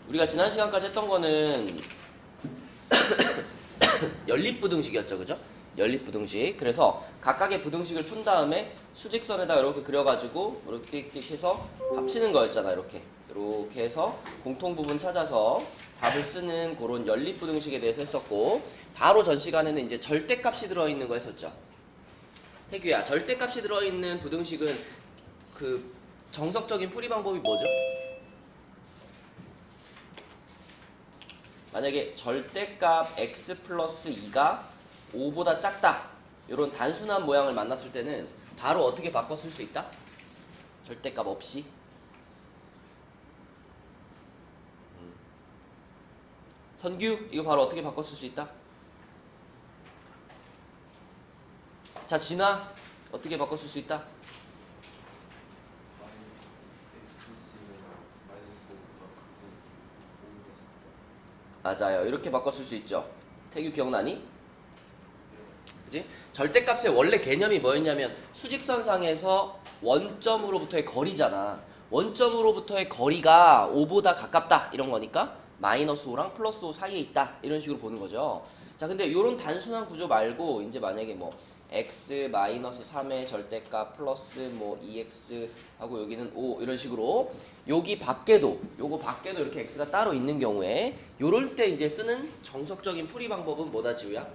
우리가 지난 시간까지 했던 거는 연립부등식이었죠, 그죠? 연립부등식. 그래서 각각의 부등식을 푼 다음에 수직선에다 이렇게 그려가지고 이렇게 해서 합치는 거였잖아. 이렇게 해서 공통 부분 찾아서 답을 쓰는 그런 연립부등식에 대해서 했었고, 바로 전 시간에는 이제 절대값이 들어있는 거 했었죠. 태규야, 절대값이 들어있는 부등식은 그 정석적인 풀이 방법이 뭐죠? 만약에 절대값 x 플러스 2가 5보다 작다, 이런 단순한 모양을 만났을 때는 바로 어떻게 바꿔 쓸 수 있다? 절대값 없이. 선규, 이거 바로 어떻게 바꿔 쓸 수 있다? 자, 진아, 어떻게 바꿔 쓸 수 있다? 맞아요. 이렇게 바꿔 쓸 수 있죠. 태규 기억나니? 그지? 절대값의 원래 개념이 뭐였냐면 수직선상에서 원점으로부터의 거리잖아. 원점으로부터의 거리가 5보다 가깝다 이런 거니까 마이너스 5랑 플러스 5 사이에 있다 이런 식으로 보는 거죠. 자, 근데 이런 단순한 구조 말고 이제 만약에 뭐 x 마이너스 3의 절대값 플러스 뭐 2x 하고 여기는 5 이런 식으로 여기 밖에도 요거 밖에도 이렇게 x가 따로 있는 경우에 요럴 때 이제 쓰는 정석적인 풀이 방법은 뭐다, 지우야?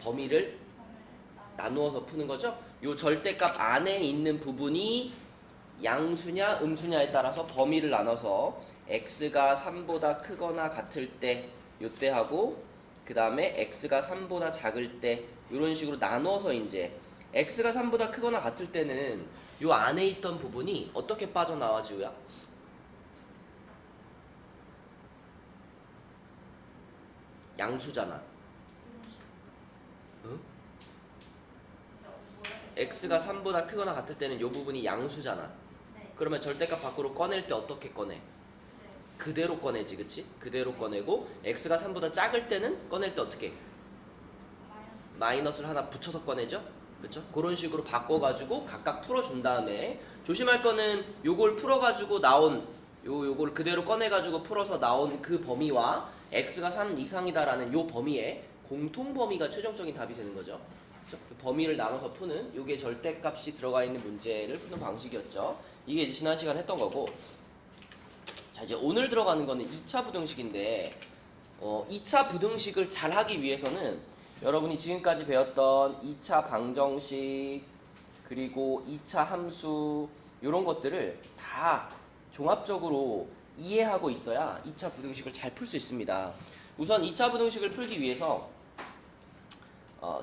범위를 나누어서 푸는 거죠. 요 절대값 안에 있는 부분이 양수냐 음수냐에 따라서 범위를 나눠서 x가 3보다 크거나 같을 때 요때 하고, 그 다음에 x가 3보다 작을 때 이런 식으로 나눠서 이제 x가 3보다 크거나 같을 때는 요 안에 있던 부분이 어떻게 빠져나와, 지우야? 양수잖아. 응? x가 3보다 크거나 같을 때는 요 부분이 양수잖아. 그러면 절대값 밖으로 꺼낼 때 어떻게 꺼내? 그대로 꺼내지, 그치? 그대로 꺼내고 x가 3보다 작을 때는 꺼낼 때 어떻게? 마이너스를 하나 붙여서 꺼내죠? 그렇죠? 그런 식으로 바꿔가지고 각각 풀어준 다음에 조심할 거는 요걸 풀어가지고 나온 요걸 그대로 꺼내가지고 풀어서 나온 그 범위와 x가 3 이상이다라는 요 범위에 공통 범위가 최종적인 답이 되는 거죠. 그렇죠? 그 범위를 나눠서 푸는 요게 절대값이 들어가 있는 문제를 푸는 방식이었죠. 이게 이제 지난 시간에 했던 거고, 자, 이제 오늘 들어가는 거는 2차 부등식인데 2차 부등식을 잘 하기 위해서는 여러분이 지금까지 배웠던 2차 방정식 그리고 2차 함수 이런 것들을 다 종합적으로 이해하고 있어야 2차 부등식을 잘 풀 수 있습니다. 우선 2차 부등식을 풀기 위해서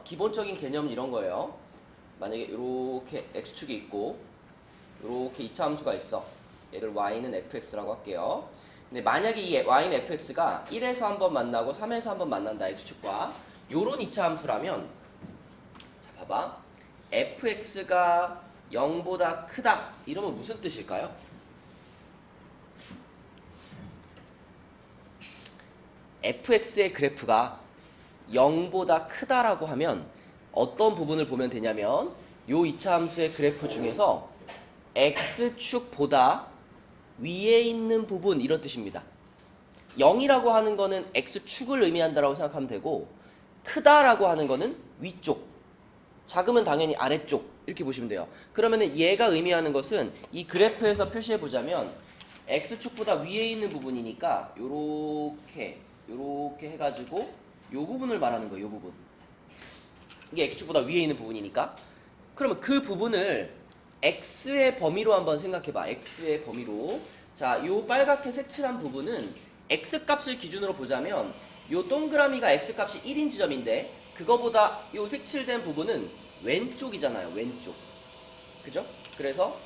기본적인 개념은 이런 거예요. 만약에 이렇게 x축이 있고 이렇게 2차 함수가 있어. 얘를 y는 fx라고 할게요. 근데 만약에 이 y는 fx가 1에서 한번 만나고 3에서 한번 만난다, x축과. 요런 2차 함수라면, 자, 봐봐. fx가 0보다 크다. 이러면 무슨 뜻일까요? fx의 그래프가 0보다 크다라고 하면 어떤 부분을 보면 되냐면 요 2차 함수의 그래프 중에서 x축보다 위에 있는 부분, 이런 뜻입니다. 0이라고 하는 거는 x축을 의미한다라고 생각하면 되고, 크다라고 하는 거는 위쪽, 작으면 당연히 아래쪽, 이렇게 보시면 돼요. 그러면은 얘가 의미하는 것은 이 그래프에서 표시해 보자면 x축보다 위에 있는 부분이니까 요렇게 해가지고 요 부분을 말하는 거예요. 요 부분. 이게 x축보다 위에 있는 부분이니까. 그러면 그 부분을 x의 범위로 한번 생각해봐. x의 범위로. 자, 요 빨갛게 색칠한 부분은 x 값을 기준으로 보자면 요 동그라미가 x 값이 1인 지점인데 그거보다 요 색칠된 부분은 왼쪽이잖아요. 왼쪽. 그죠? 그래서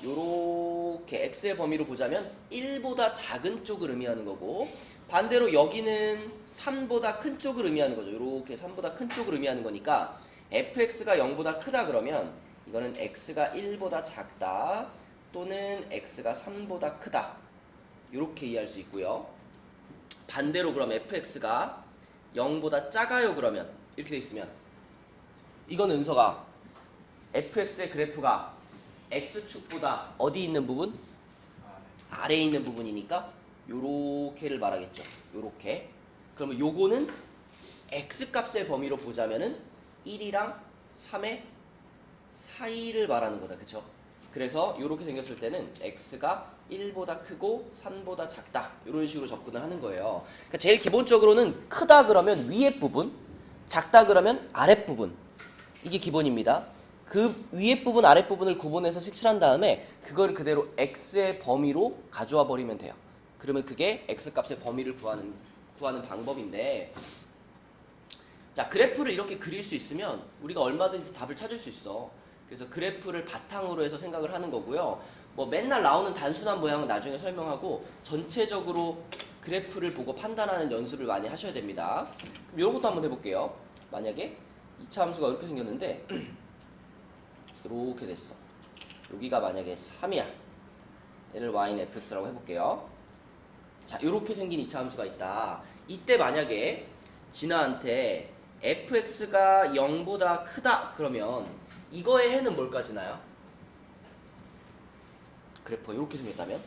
요렇게 x의 범위로 보자면 1보다 작은 쪽을 의미하는 거고, 반대로 여기는 3보다 큰 쪽을 의미하는 거죠. 요렇게 3보다 큰 쪽을 의미하는 거니까 fx가 0보다 크다 그러면 이거는 x가 1보다 작다 또는 x가 3보다 크다, 이렇게 이해할 수 있고요. 반대로 그럼 fx가 0보다 작아요 그러면 이렇게 돼 있으면 이건 은서가 fx의 그래프가 x축보다 어디 있는 부분? 아래에 있는 부분이니까 요렇게를 말하겠죠. 요렇게. 그러면 요거는 x값의 범위로 보자면은 1이랑 3의 사이를 말하는 거다. 그쵸? 그래서 요렇게 생겼을 때는 x가 1보다 크고 3보다 작다. 이런 식으로 접근을 하는 거예요. 그러니까 제일 기본적으로는 크다 그러면 위에 부분, 작다 그러면 아랫 부분. 이게 기본입니다. 그 위에 부분, 아랫 부분을 구분해서 색칠한 다음에 그걸 그대로 x의 범위로 가져와 버리면 돼요. 그러면 그게 x값의 범위를 구하는 방법인데, 자, 그래프를 이렇게 그릴 수 있으면 우리가 얼마든지 답을 찾을 수 있어. 그래서 그래프를 바탕으로 해서 생각을 하는 거고요. 뭐 맨날 나오는 단순한 모양은 나중에 설명하고 전체적으로 그래프를 보고 판단하는 연습을 많이 하셔야 됩니다. 그럼 이런 것도 한번 해볼게요. 만약에 2차 함수가 이렇게 생겼는데 이렇게 됐어. 여기가 만약에 3이야. 얘를 y는 fx라고 해볼게요. 자, 이렇게 생긴 2차 함수가 있다. 이때 만약에 진아한테 fx가 0보다 크다 그러면 이거의 해는 뭘까 지나요? 그래프가 이렇게 생겼다면?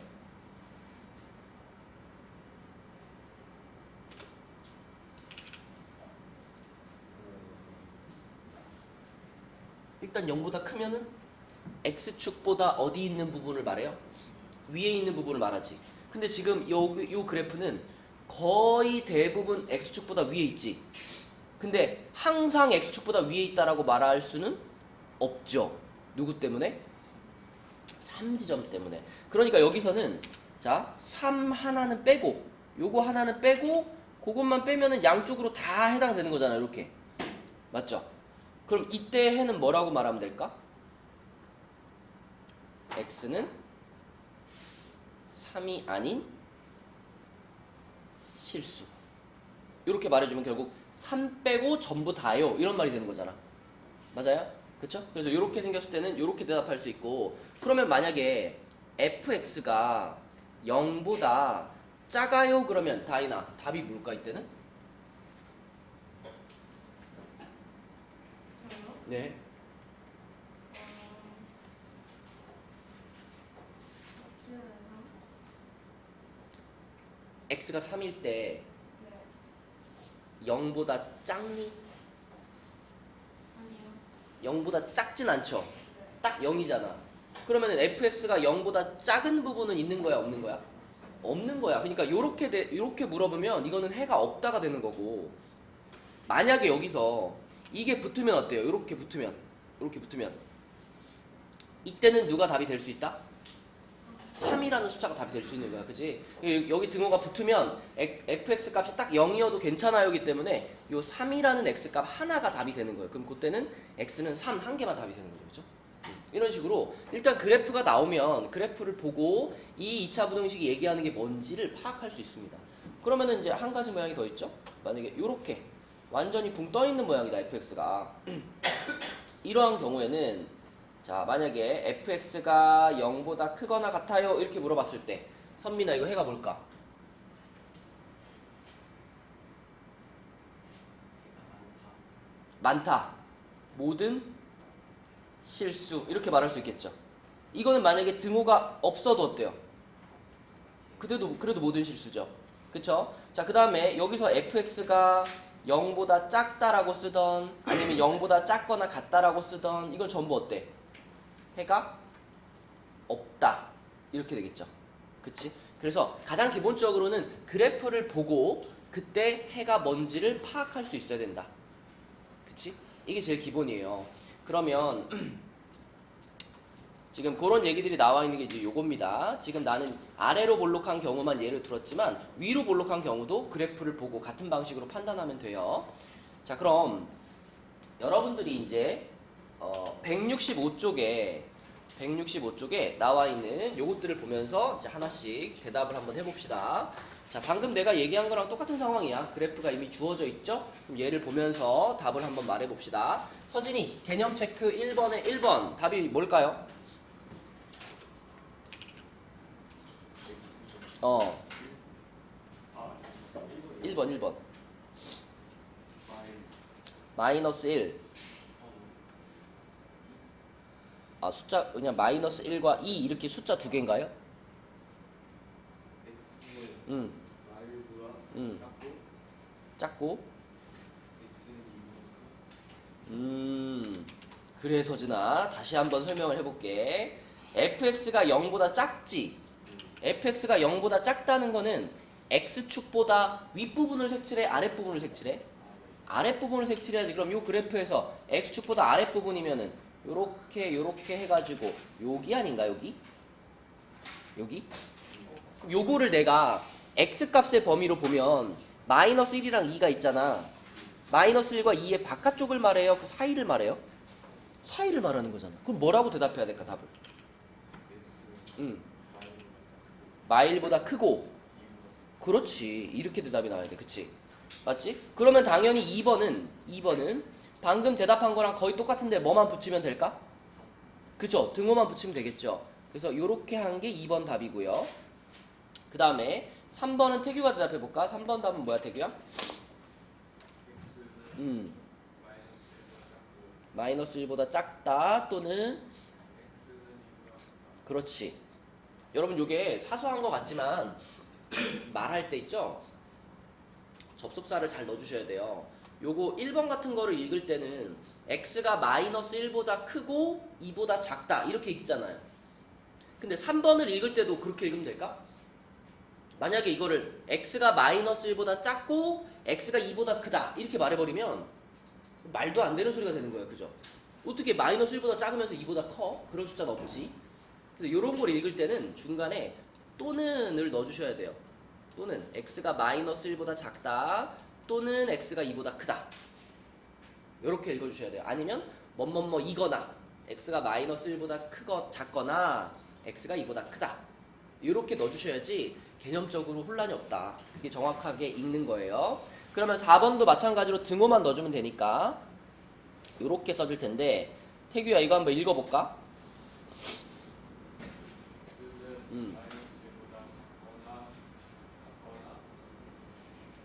일단 0보다 크면은 x축보다 어디 있는 부분을 말해요? 위에 있는 부분을 말하지. 근데 지금 요 그래프는 거의 대부분 x축보다 위에 있지. 근데 항상 x축보다 위에 있다라고 말할 수는 없죠. 누구 때문에? 3지점 때문에. 그러니까 여기서는 자, 3 하나는 빼고 요거 하나는 빼고 그것만 빼면은 양쪽으로 다 해당되는 거잖아요. 이렇게. 맞죠? 그럼 이때 해는 뭐라고 말하면 될까? x는 3이 아닌 실수. 이렇게 말해주면 결국 3 빼고 전부 다요. 이런 말이 되는 거잖아. 맞아요? 그쵸? 그래서 이렇게 생겼을 때는 이렇게 대답할 수 있고, 그러면 만약에 fx가 0보다 작아요 그러면 다이나 답이 뭘까 이때는? 네. x가 3일 때 0보다 작니? 0보다 작진 않죠? 딱 0이잖아. 그러면 fx가 0보다 작은 부분은 있는 거야, 없는 거야? 없는 거야. 그러니까 요렇게 물어보면 이거는 해가 없다가 되는 거고, 만약에 여기서 이게 붙으면 어때요? 이렇게 붙으면 이때는 누가 답이 될 수 있다? 3이라는 숫자가 답이 될 수 있는 거야. 그지? 여기 등호가 붙으면 fx 값이 딱 0이어도 괜찮아요기 때문에 요 3이라는 x 값 하나가 답이 되는 거예요. 그럼 그때는 x는 3 한 개만 답이 되는 거죠. 이런 식으로 일단 그래프가 나오면 그래프를 보고 이 2차 부등식이 얘기하는 게 뭔지를 파악할 수 있습니다. 그러면은 이제 한 가지 모양이 더 있죠? 만약에 이렇게 완전히 붕 떠 있는 모양이다, fx가. 이러한 경우에는 자, 만약에 fx가 0보다 크거나 같아요 이렇게 물어봤을 때 선민아 이거 해가 뭘까? 많다. 모든 실수 이렇게 말할 수 있겠죠. 이거는 만약에 등호가 없어도 어때요? 그래도 모든 실수죠. 그쵸? 자, 그 다음에 여기서 fx가 0보다 작다라고 쓰던 아니면 0보다 작거나 같다라고 쓰던 이건 전부 어때? 해가 없다. 이렇게 되겠죠. 그치? 그래서 가장 기본적으로는 그래프를 보고 그때 해가 뭔지를 파악할 수 있어야 된다. 그치? 이게 제일 기본이에요. 그러면 지금 그런 얘기들이 나와 있는 게 이제 요겁니다. 지금 나는 아래로 볼록한 경우만 예를 들었지만 위로 볼록한 경우도 그래프를 보고 같은 방식으로 판단하면 돼요. 자, 그럼 여러분들이 이제 165쪽에 나와 있는 요것들을 보면서 이제 하나씩 대답을 한번 해봅시다. 자, 방금 내가 얘기한 거랑 똑같은 상황이야. 그래프가 이미 주어져 있죠? 그럼 얘를 보면서 답을 한번 말해봅시다. 서진이, 개념 체크 1번에 1번. 답이 뭘까요? 1번. 마이너스 1. 아, 숫자 그냥 마이너스 1과 2 이렇게 숫자 두 개인가요? x는 음, y보다 음. 작고 작고. x는 2보다 그래서지나 다시 한번 설명을 해볼게. fx가 0보다 작지. fx가 0보다 작다는 거는 x축보다 윗부분을 색칠해, 아랫부분을 색칠해? 아랫부분을 색칠해야지. 그럼 요 그래프에서 x축보다 아랫부분이면은 요렇게 해가지고 여기 아닌가, 여기? 여기? 요거를 내가 x값의 범위로 보면 마이너스 1이랑 2가 있잖아. 마이너스 1과 2의 바깥쪽을 말해요? 그 사이를 말해요? 사이를 말하는 거잖아. 그럼 뭐라고 대답해야 될까, 답을? x는 마일보다 크고. 그렇지. 이렇게 대답이 나와야 돼. 그치? 맞지? 그러면 당연히 2번은 방금 대답한 거랑 거의 똑같은데 뭐만 붙이면 될까? 그죠? 등호만 붙이면 되겠죠? 그래서 요렇게 한 게 2번 답이고요. 그 다음에 3번은 태규가 대답해볼까? 3번 답은 뭐야, 태규야? x는 마이너스 1보다 작다 또는 x는 2보다 그렇지. 여러분 요게 사소한 것 같지만 말할 때 있죠? 접속사를 잘 넣어주셔야 돼요. 요거 1번 같은 거를 읽을 때는 x가 마이너스 1보다 크고 2보다 작다 이렇게 읽잖아요. 근데 3번을 읽을 때도 그렇게 읽으면 될까? 만약에 이거를 x가 마이너스 1보다 작고 x가 2보다 크다 이렇게 말해버리면 말도 안 되는 소리가 되는 거예요. 그죠? 어떻게 마이너스 1보다 작으면서 2보다 커? 그런 숫자는 없지. 근데 이런 걸 읽을 때는 중간에 또는을 넣어주셔야 돼요. 또는 x가 마이너스 1보다 작다 또는 x가 2보다 크다 이렇게 읽어주셔야 돼요. 아니면 이거나 x가 마이너스 1보다 작거나 x가 2보다 크다 이렇게 넣어주셔야지 개념적으로 혼란이 없다. 그게 정확하게 읽는 거예요. 그러면 4번도 마찬가지로 등호만 넣어주면 되니까 이렇게 써줄 텐데 태규야 이거 한번 읽어볼까? x는 마이너스 1보다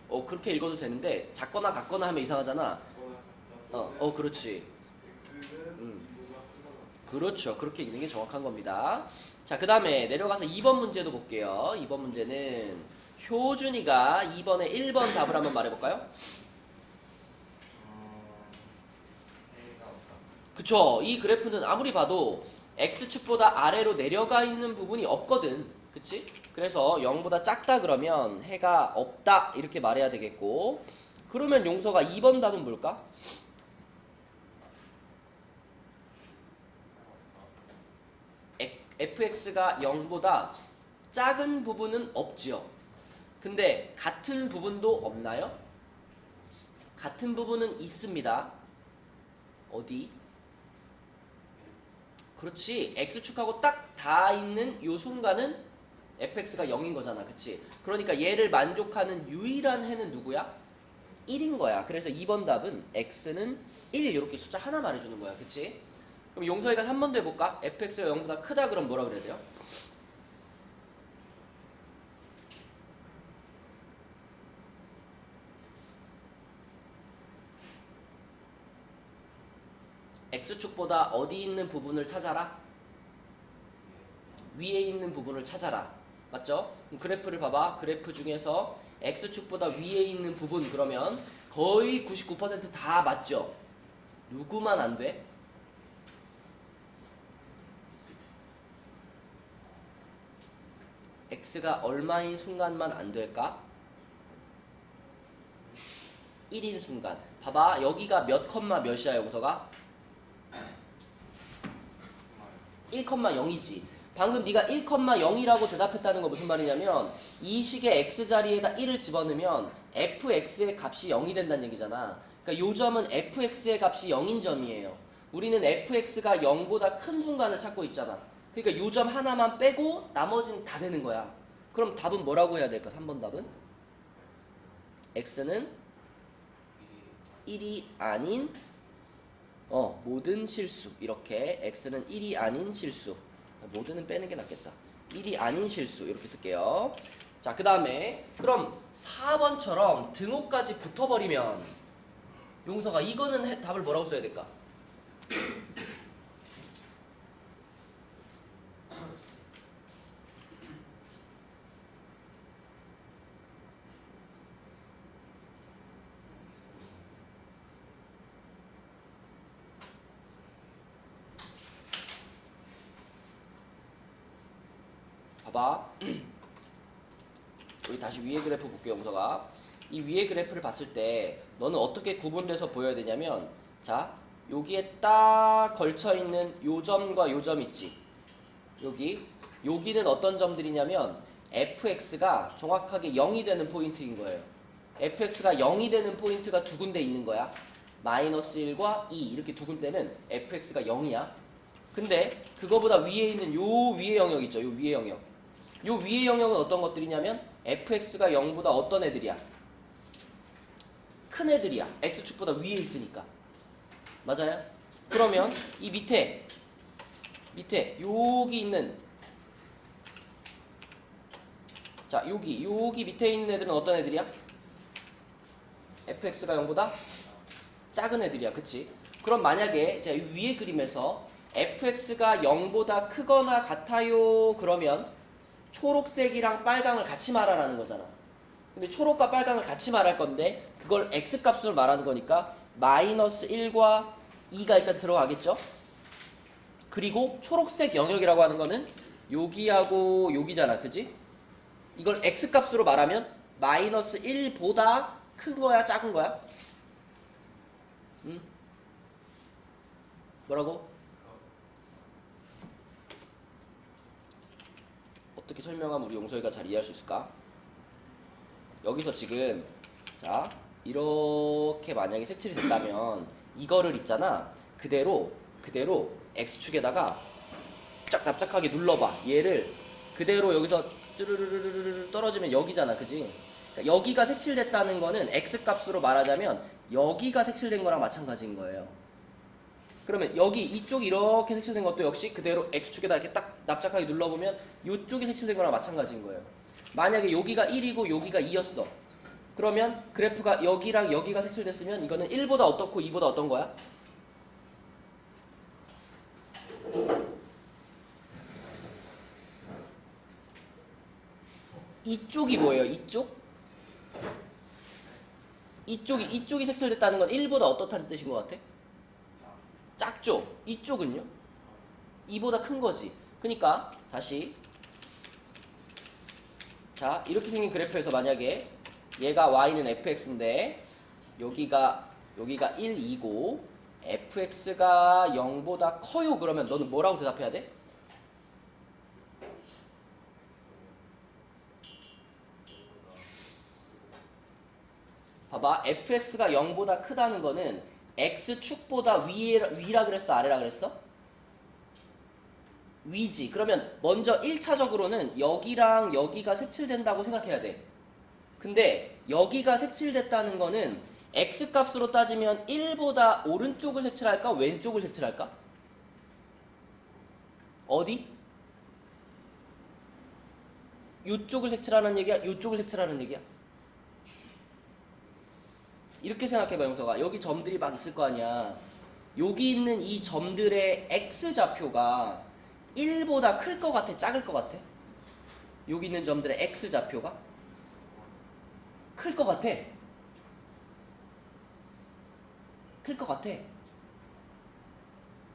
같거나 그렇게 읽어도 되는데 작거나 같거나 하면 이상하잖아. 같다 그렇지. x는 2보다 크거나 그렇죠. 그렇게 읽는 게 정확한 겁니다. 자, 그 다음에 내려가서 2번 문제도 볼게요. 2번 문제는 효준이가 2번에 1번 답을 한번 말해볼까요? 해가 없다. 그쵸. 이 그래프는 아무리 봐도 x축보다 아래로 내려가 있는 부분이 없거든. 그치? 그래서 0보다 작다 그러면 해가 없다 이렇게 말해야 되겠고, 그러면 용서가 2번 답은 뭘까? fx가 0보다 작은 부분은 없지요. 근데 같은 부분도 없나요? 같은 부분은 있습니다. 어디? 그렇지. x축하고 딱 닿아 있는 요 순간은 fx가 0인 거잖아. 그치? 그러니까 얘를 만족하는 유일한 해는 누구야? 1인 거야. 그래서 2번 답은 x는 1 이렇게 숫자 하나 말해주는 거야. 그치? 그럼 용서이가 3번도 해볼까? fx가 0보다 크다 그럼 뭐라 그래야 돼요? x축보다 어디 있는 부분을 찾아라? 위에 있는 부분을 찾아라. 맞죠? 그럼 그래프를 봐봐. 그래프 중에서 x축보다 위에 있는 부분 그러면 거의 99%다 맞죠? 누구만 안 돼? x가 얼마인 순간만 안 될까? 1인 순간. 봐봐. 여기가 몇 컴마 몇이야, 용서가? 1,0이지. 방금 네가 1,0이라고 대답했다는 거 무슨 말이냐면 이 식의 x자리에다 1을 집어넣으면 fx의 값이 0이 된다는 얘기잖아. 그러니까 요 점은 fx의 값이 0인 점이에요. 우리는 fx가 0보다 큰 순간을 찾고 있잖아. 그러니까 요 점 하나만 빼고 나머지는 다 되는 거야. 그럼 답은 뭐라고 해야 될까? 3번 답은? x는 1이 아닌 모든 실수. 이렇게 x는 1이 아닌 실수. 모든은 빼는 게 낫겠다. 1이 아닌 실수. 이렇게 쓸게요. 자, 그 다음에 그럼 4번처럼 등호까지 붙어버리면 용서가 이거는 답을 뭐라고 써야 될까? 봐봐. 우리 다시 위에 그래프 볼게요, 용서가. 이 위에 그래프를 봤을 때 너는 어떻게 구분돼서 보여야 되냐면, 자, 여기에 딱 걸쳐 있는 요 점과 요 점 있지. 여기는 어떤 점들이냐면 fx가 정확하게 0이 되는 포인트인 거예요. fx가 0이 되는 포인트가 두 군데 있는 거야. 마이너스 1과 2 이렇게 두 군데는 fx가 0이야. 근데 그거보다 위에 있는 요 위의 영역 있죠. 요 위의 영역. 요 위의 영역은 어떤 것들이냐면 fx가 0보다 어떤 애들이야? 큰 애들이야. x축보다 위에 있으니까. 맞아요? 그러면 이 밑에 여기 있는, 자, 여기 밑에 있는 애들은 어떤 애들이야? fx가 0보다 작은 애들이야. 그치? 그럼 만약에 자, 이 위에 그림에서 fx가 0보다 크거나 같아요. 그러면 초록색이랑 빨강을 같이 말하라는 거잖아. 근데 초록과 빨강을 같이 말할 건데 그걸 x값으로 말하는 거니까 마이너스 1과 2가 일단 들어가겠죠? 그리고 초록색 영역이라고 하는 거는 여기하고 여기잖아. 그지? 이걸 x값으로 말하면 마이너스 1보다 큰 거야? 작은 거야? 응? 뭐라고? 어떻게 설명하면 우리 용서이가 잘 이해할 수 있을까? 여기서 지금 자 이렇게 만약에 색칠이 됐다면 이거를 있잖아. 그대로 x축에다가 쫙 납작하게 눌러봐. 얘를 그대로 여기서 뚜루루루루루 떨어지면 여기잖아. 그지? 그러니까 여기가 색칠됐다는 거는 x값으로 말하자면 여기가 색칠된 거랑 마찬가지인 거예요. 그러면 여기 이쪽 이렇게 색칠된 것도 역시 그대로 x축에다 이렇게 딱 납작하게 눌러보면 이쪽이 색칠된 거랑 마찬가지인 거예요. 만약에 여기가 1이고 여기가 2였어. 그러면 그래프가 여기랑 여기가 색칠됐으면 이거는 1보다 어떻고 2보다 어떤 거야? 이쪽이 뭐예요? 이쪽이 색칠됐다는 건 1보다 어떻다는 뜻인 것 같아? 작죠? 이쪽은요? 2보다 큰 거지. 그러니까 다시 자 이렇게 생긴 그래프에서 만약에 얘가 y는 fx인데 여기가 1, 2고 fx가 0보다 커요. 그러면 너는 뭐라고 대답해야 돼? 봐봐. fx가 0보다 크다는 거는 x축보다 위라 그랬어? 아래라 그랬어? 위지. 그러면 먼저 1차적으로는 여기랑 여기가 색칠된다고 생각해야 돼. 근데 여기가 색칠됐다는 거는 x값으로 따지면 1보다 오른쪽을 색칠할까? 왼쪽을 색칠할까? 어디? 요쪽을 색칠하는 얘기야? 요쪽을 색칠하는 얘기야? 이렇게 생각해봐, 용서가. 여기 점들이 막 있을 거 아니야. 여기 있는 이 점들의 x좌표가 1보다 클 것 같아? 작을 것 같아? 여기 있는 점들의 x좌표가? 클 것 같아? 클 것 같아?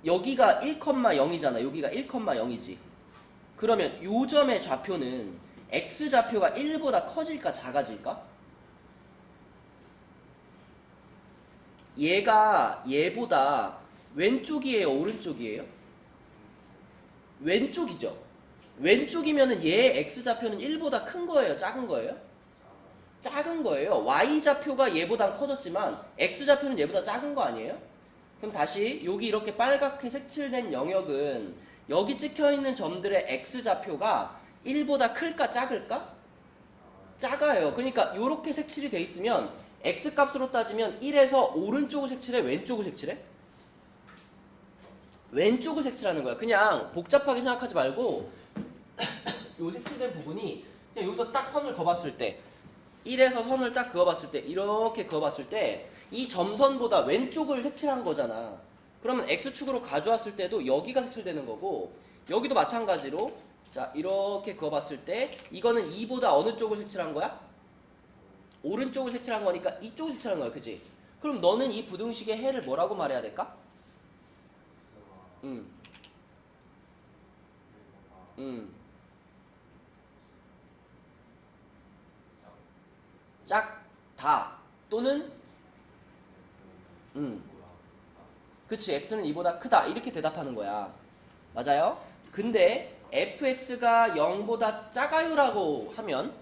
여기가 1,0이잖아. 여기가 1,0이지. 그러면 요 점의 좌표는 x좌표가 1보다 커질까? 작아질까? 얘가 얘보다 왼쪽이에요? 오른쪽이에요? 왼쪽이죠. 왼쪽이면은 얘 x좌표는 1보다 큰 거예요? 작은 거예요? 작은 거예요. y좌표가 얘보단 커졌지만 x좌표는 얘보다 작은 거 아니에요? 그럼 다시 여기 이렇게 빨갛게 색칠된 영역은 여기 찍혀있는 점들의 x좌표가 1보다 클까 작을까? 작아요. 그러니까 이렇게 색칠이 돼 있으면 x값으로 따지면 1에서 오른쪽을 색칠해? 왼쪽을 색칠해? 왼쪽을 색칠하는 거야. 그냥 복잡하게 생각하지 말고 요 색칠된 부분이 그냥 여기서 딱 선을 그어봤을 때 1에서 선을 딱 그어봤을 때 이렇게 그어봤을 때 이 점선보다 왼쪽을 색칠한 거잖아. 그러면 x축으로 가져왔을 때도 여기가 색칠되는 거고 여기도 마찬가지로 자 이렇게 그어봤을 때 이거는 2보다 어느 쪽을 색칠한 거야? 오른쪽을 색칠한 거니까 이쪽을 색칠한 거야. 그치? 그럼 너는 이 부등식의 해를 뭐라고 말해야 될까? 작다 또는 그치 x는 이보다 크다 이렇게 대답하는 거야. 맞아요? 근데 fx가 0보다 작아요라고 하면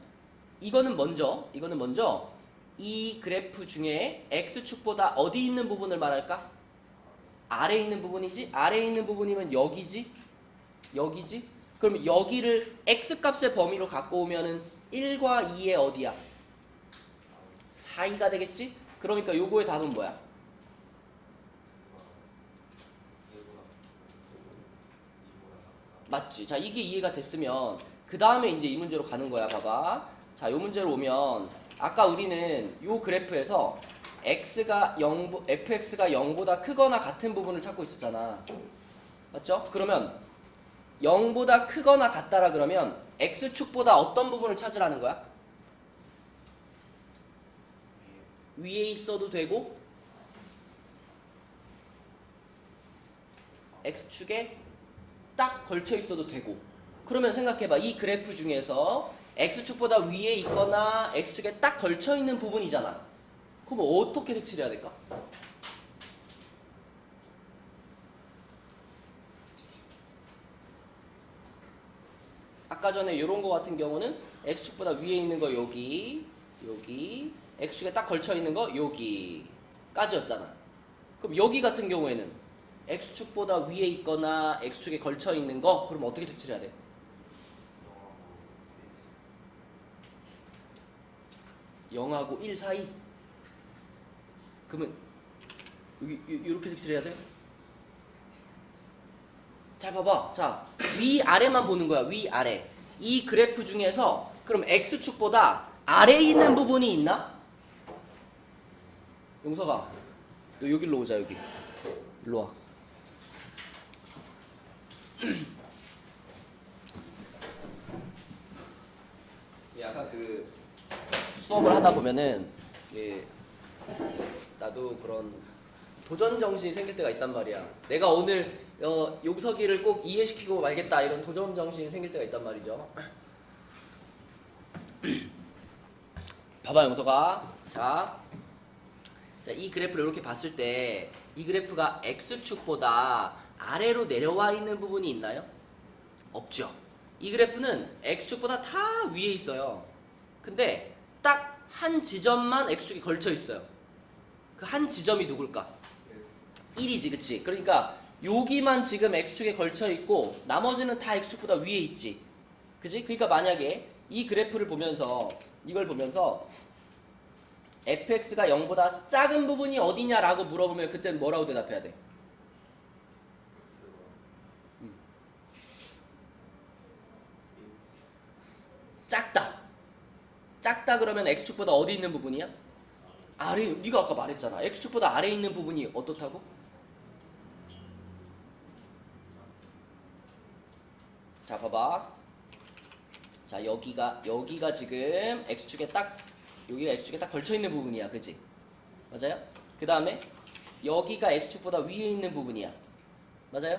이거는 먼저 이 그래프 중에 x축보다 어디 있는 부분을 말할까? 아래에 있는 부분이지? 아래에 있는 부분이면 여기지? 여기지? 그럼 여기를 x값의 범위로 갖고 오면은 1과 2의 어디야? 사이가 되겠지? 그러니까 요거의 답은 뭐야? 맞지? 자, 이게 이해가 됐으면 그 다음에 이제 이 문제로 가는 거야. 봐봐. 자, 요 문제로 오면 아까 우리는 요 그래프에서 fx가 0보다 크거나 같은 부분을 찾고 있었잖아. 맞죠? 그러면 0보다 크거나 같다라 그러면 x축보다 어떤 부분을 찾으라는 거야? 위에 있어도 되고 x축에 딱 걸쳐 있어도 되고. 그러면 생각해봐. 이 그래프 중에서 x축보다 위에 있거나 x축에 딱 걸쳐 있는 부분이잖아. 그럼 어떻게 색칠해야 될까? 아까 전에 이런 거 같은 경우는 x축보다 위에 있는 거 여기 x축에 딱 걸쳐 있는 거 여기까지였잖아. 그럼 여기 같은 경우에는 x축보다 위에 있거나 x축에 걸쳐 있는 거 그럼 어떻게 색칠해야 돼? 0하고 1 사이? 그러면 여기 이렇게 색칠해야 돼? 자, 봐봐. 자, 위아래만 보는 거야. 위아래. 이 그래프 중에서 그럼 x축보다 아래에 있는 부분이 있나? 용서가, 너 여기로 오자. 여기 일로 와. 아까 그 수업을 하다 보면은 나도 그런 도전 정신이 생길 때가 있단 말이야. 내가 오늘 용석이를 꼭 이해시키고 말겠다 이런 도전 정신이 생길 때가 있단 말이죠. 봐봐 용석아. 자, 이 그래프를 이렇게 봤을 때 이 그래프가 x축보다 아래로 내려와 있는 부분이 있나요? 없죠. 이 그래프는 x축보다 다 위에 있어요. 근데 딱 한 지점만 x축이 걸쳐 있어요. 그 한 지점이 누굴까? 1이지, 그치? 그러니까 여기만 지금 x축에 걸쳐 있고 나머지는 다 x축보다 위에 있지. 그치? 그러니까 만약에 이 그래프를 보면서 이걸 보면서 fx가 0보다 작은 부분이 어디냐라고 물어보면 그때는 뭐라고 대답해야 돼? 작다 그러면 x축보다 어디 있는 부분이야? 아래. 네가 아까 말했잖아. x축보다 아래에 있는 부분이 어떻다고? 자, 봐봐. 자, 여기가 지금 x축에 딱 걸쳐 있는 부분이야. 그치? 맞아요? 그 다음에 여기가 x축보다 위에 있는 부분이야. 맞아요?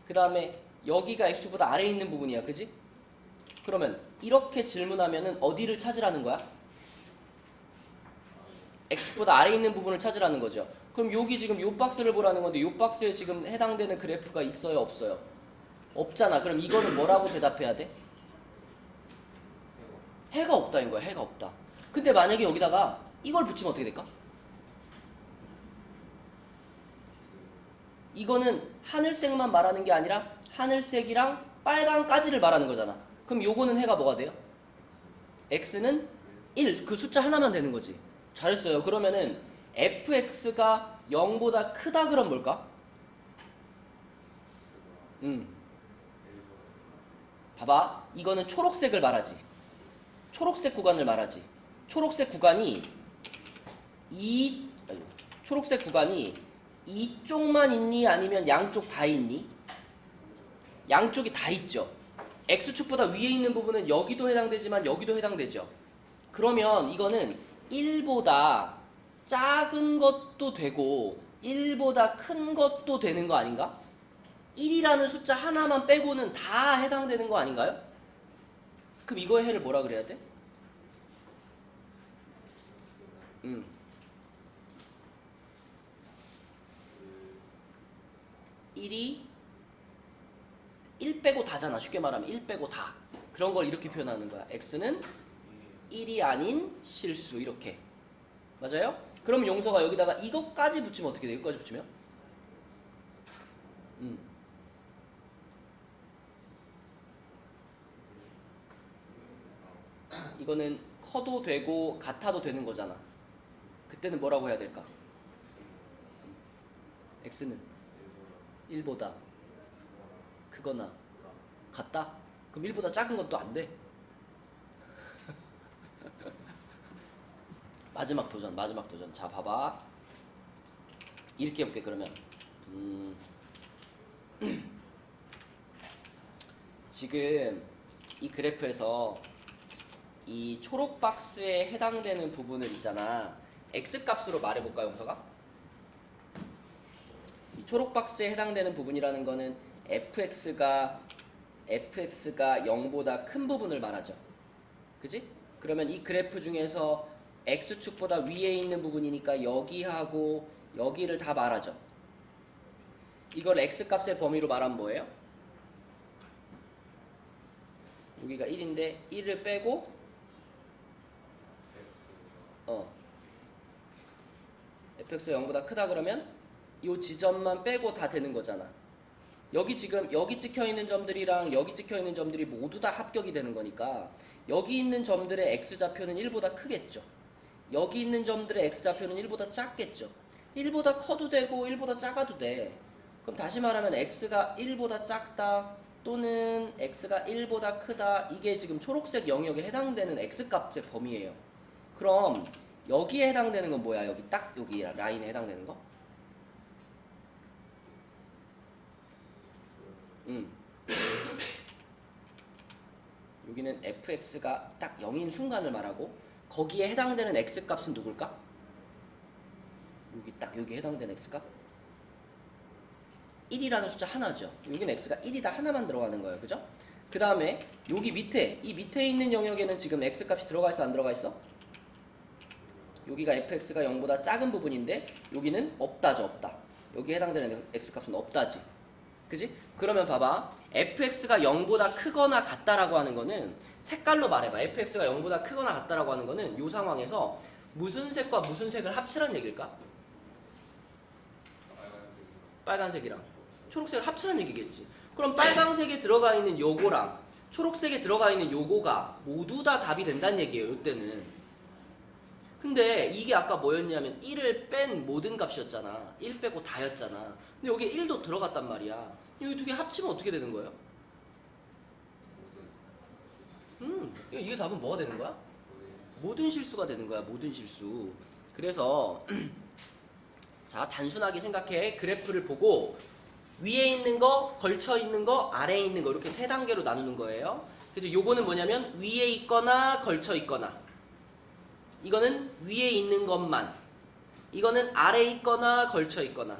그 다음에 여기가 x축보다 아래에 있는 부분이야. 그치? 그러면 이렇게 질문하면은 어디를 찾으라는 거야? x축보다 아래에 있는 부분을 찾으라는 거죠. 그럼 여기 지금 요 박스를 보라는 건데 요 박스에 지금 해당되는 그래프가 있어요, 없어요? 없잖아. 그럼 이거는 뭐라고 대답해야 돼? 해가 없다인 거야. 해가 없다. 근데 만약에 여기다가 이걸 붙이면 어떻게 될까? 이거는 하늘색만 말하는 게 아니라 하늘색이랑 빨강까지를 말하는 거잖아. 그럼 요거는 해가 뭐가 돼요? x는 1, 그 숫자 하나만 되는 거지. 잘했어요. 그러면은 fx가 0보다 크다 그럼 뭘까? 봐봐. 이거는 초록색을 말하지. 초록색 구간을 말하지. 초록색 구간이 이쪽만 있니? 아니면 양쪽 다 있니? 양쪽이 다 있죠. x축보다 위에 있는 부분은 여기도 해당되지만 여기도 해당되죠. 그러면 이거는 1보다 작은 것도 되고 1보다 큰 것도 되는 거 아닌가? 1이라는 숫자 하나만 빼고는 다 해당되는 거 아닌가요? 그럼 이거의 해를 뭐라 그래야 돼? 음. 1이 1 빼고 다잖아. 쉽게 말하면 1 빼고 다. 그런 걸 이렇게 표현하는 거야. x는 1이 아닌 실수 이렇게. 맞아요? 그럼 용서가 여기다가 이것까지 붙이면 어떻게 돼? 이것까지 붙이면? 이거는 커도 되고 같아도 되는 거잖아. 그때는 뭐라고 해야 될까? x는 1보다 크거나 같다? 그럼 1보다 작은 건 또 안 돼. 마지막 도전. 자, 봐봐. 이렇게 해볼게, 그러면. 지금 이 그래프에서 이 초록 박스에 해당되는 부분을 있잖아. x값으로 말해볼까, 용서가? 이 초록 박스에 해당되는 부분이라는 거는 fx가 0보다 큰 부분을 말하죠. 그지? 그러면 이 그래프 중에서 x축보다 위에 있는 부분이니까 여기하고 여기를 다 말하죠. 이걸 x값의 범위로 말하면 뭐예요? 여기가 1인데 1을 빼고 fx가 0보다 크다 그러면 이 지점만 빼고 다 되는 거잖아. 여기 지금 여기 찍혀있는 점들이랑 여기 찍혀있는 점들이 모두 다 합격이 되는 거니까 여기 있는 점들의 x좌표는 1보다 크겠죠. 여기 있는 점들의 x좌표는 1보다 작겠죠. 1보다 커도 되고 1보다 작아도 돼. 그럼 다시 말하면 x가 1보다 작다 또는 x가 1보다 크다, 이게 지금 초록색 영역에 해당되는 x값의 범위예요. 그럼 여기에 해당되는 건 뭐야? 여기 딱 여기 라인에 해당되는 거? 여기는 fx가 딱 0인 순간을 말하고 거기에 해당되는 x값은 누굴까? 여기 딱 여기에 해당되는 x값? 1이라는 숫자 하나죠. 여기는 x가 1이다 하나만 들어가는 거예요. 그죠? 그 다음에 여기 밑에 이 밑에 있는 영역에는 지금 x값이 들어가 있어 안 들어가 있어? 여기가 fx가 0보다 작은 부분인데 여기는 없다죠. 없다. 여기에 해당되는 x값은 없다지. 그지? 그러면 봐봐. fx가 0보다 크거나 같다라고 하는 거는 색깔로 말해봐. fx가 0보다 크거나 같다라고 하는 거는 이 상황에서 무슨 색과 무슨 색을 합치란 얘기일까? 빨간색이랑 초록색을 합치란 얘기겠지. 그럼 빨간색에 들어가 있는 요거랑 초록색에 들어가 있는 요거가 모두 다 답이 된다는 얘기예요. 이때는. 근데 이게 아까 뭐였냐면 1을 뺀 모든 값이었잖아. 1 빼고 다였잖아. 근데 여기에 1도 들어갔단 말이야. 여기 두 개 합치면 어떻게 되는 거예요? 이게 답은 뭐가 되는 거야? 모든 실수가 되는 거야. 모든 실수. 그래서 자, 단순하게 생각해. 그래프를 보고 위에 있는 거, 걸쳐 있는 거, 아래에 있는 거 이렇게 세 단계로 나누는 거예요. 그래서 요거는 뭐냐면 위에 있거나 걸쳐 있거나, 이거는 위에 있는 것만, 이거는 아래에 있거나 걸쳐 있거나,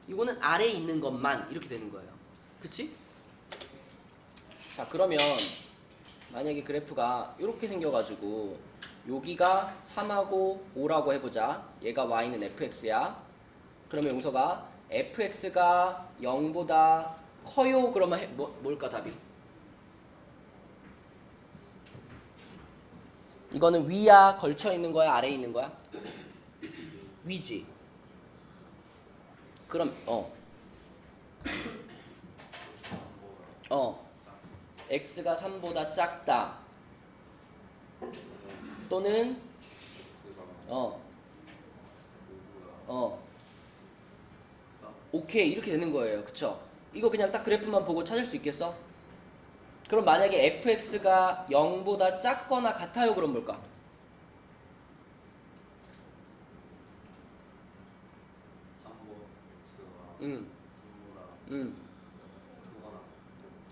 이거는 아래에 있는 것만 이렇게 되는 거예요. 그치? 자, 그러면 만약에 그래프가 이렇게 생겨가지고 여기가 3하고 5라고 해보자. 얘가 y는 fx야. 그러면 용서가 fx가 0보다 커요. 그러면 뭘까 답이? 이거는 위야, 걸쳐 있는 거야, 아래에 있는 거야? 위지. 그럼 x가 3보다 작다 또는 오케이 이렇게 되는 거예요. 그쵸? 이거 그냥 딱 그래프만 보고 찾을 수 있겠어? 그럼 만약에 fx가 0보다 작거나 같아요. 그럼 뭘까?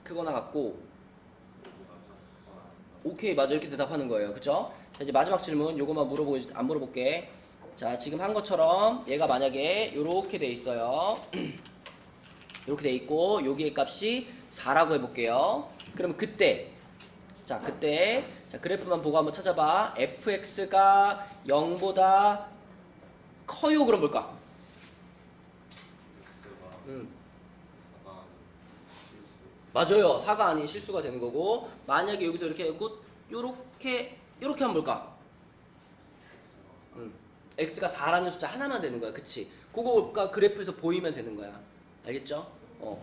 크거나 같고. 오케이 맞아, 이렇게 대답하는 거예요. 그쵸? 자, 이제 마지막 질문 요거만 안 물어볼게. 자, 지금 한 것처럼 얘가 만약에 요렇게 돼 있어요. 이렇게 돼 있고 여기의 값이 4라고 해볼게요. 그럼 그때 자, 그래프만 보고 한번 찾아봐. fx가 0보다 커요. 그럼 뭘까? X가 사가 실수. 맞아요. 4가 아닌 실수가 되는 거고, 만약에 여기서 이렇게 했고 요렇게 하면 뭘까? x가 4라는 숫자 하나만 되는 거야. 그치? 그거가 그래프에서 보이면 되는 거야. 알겠죠?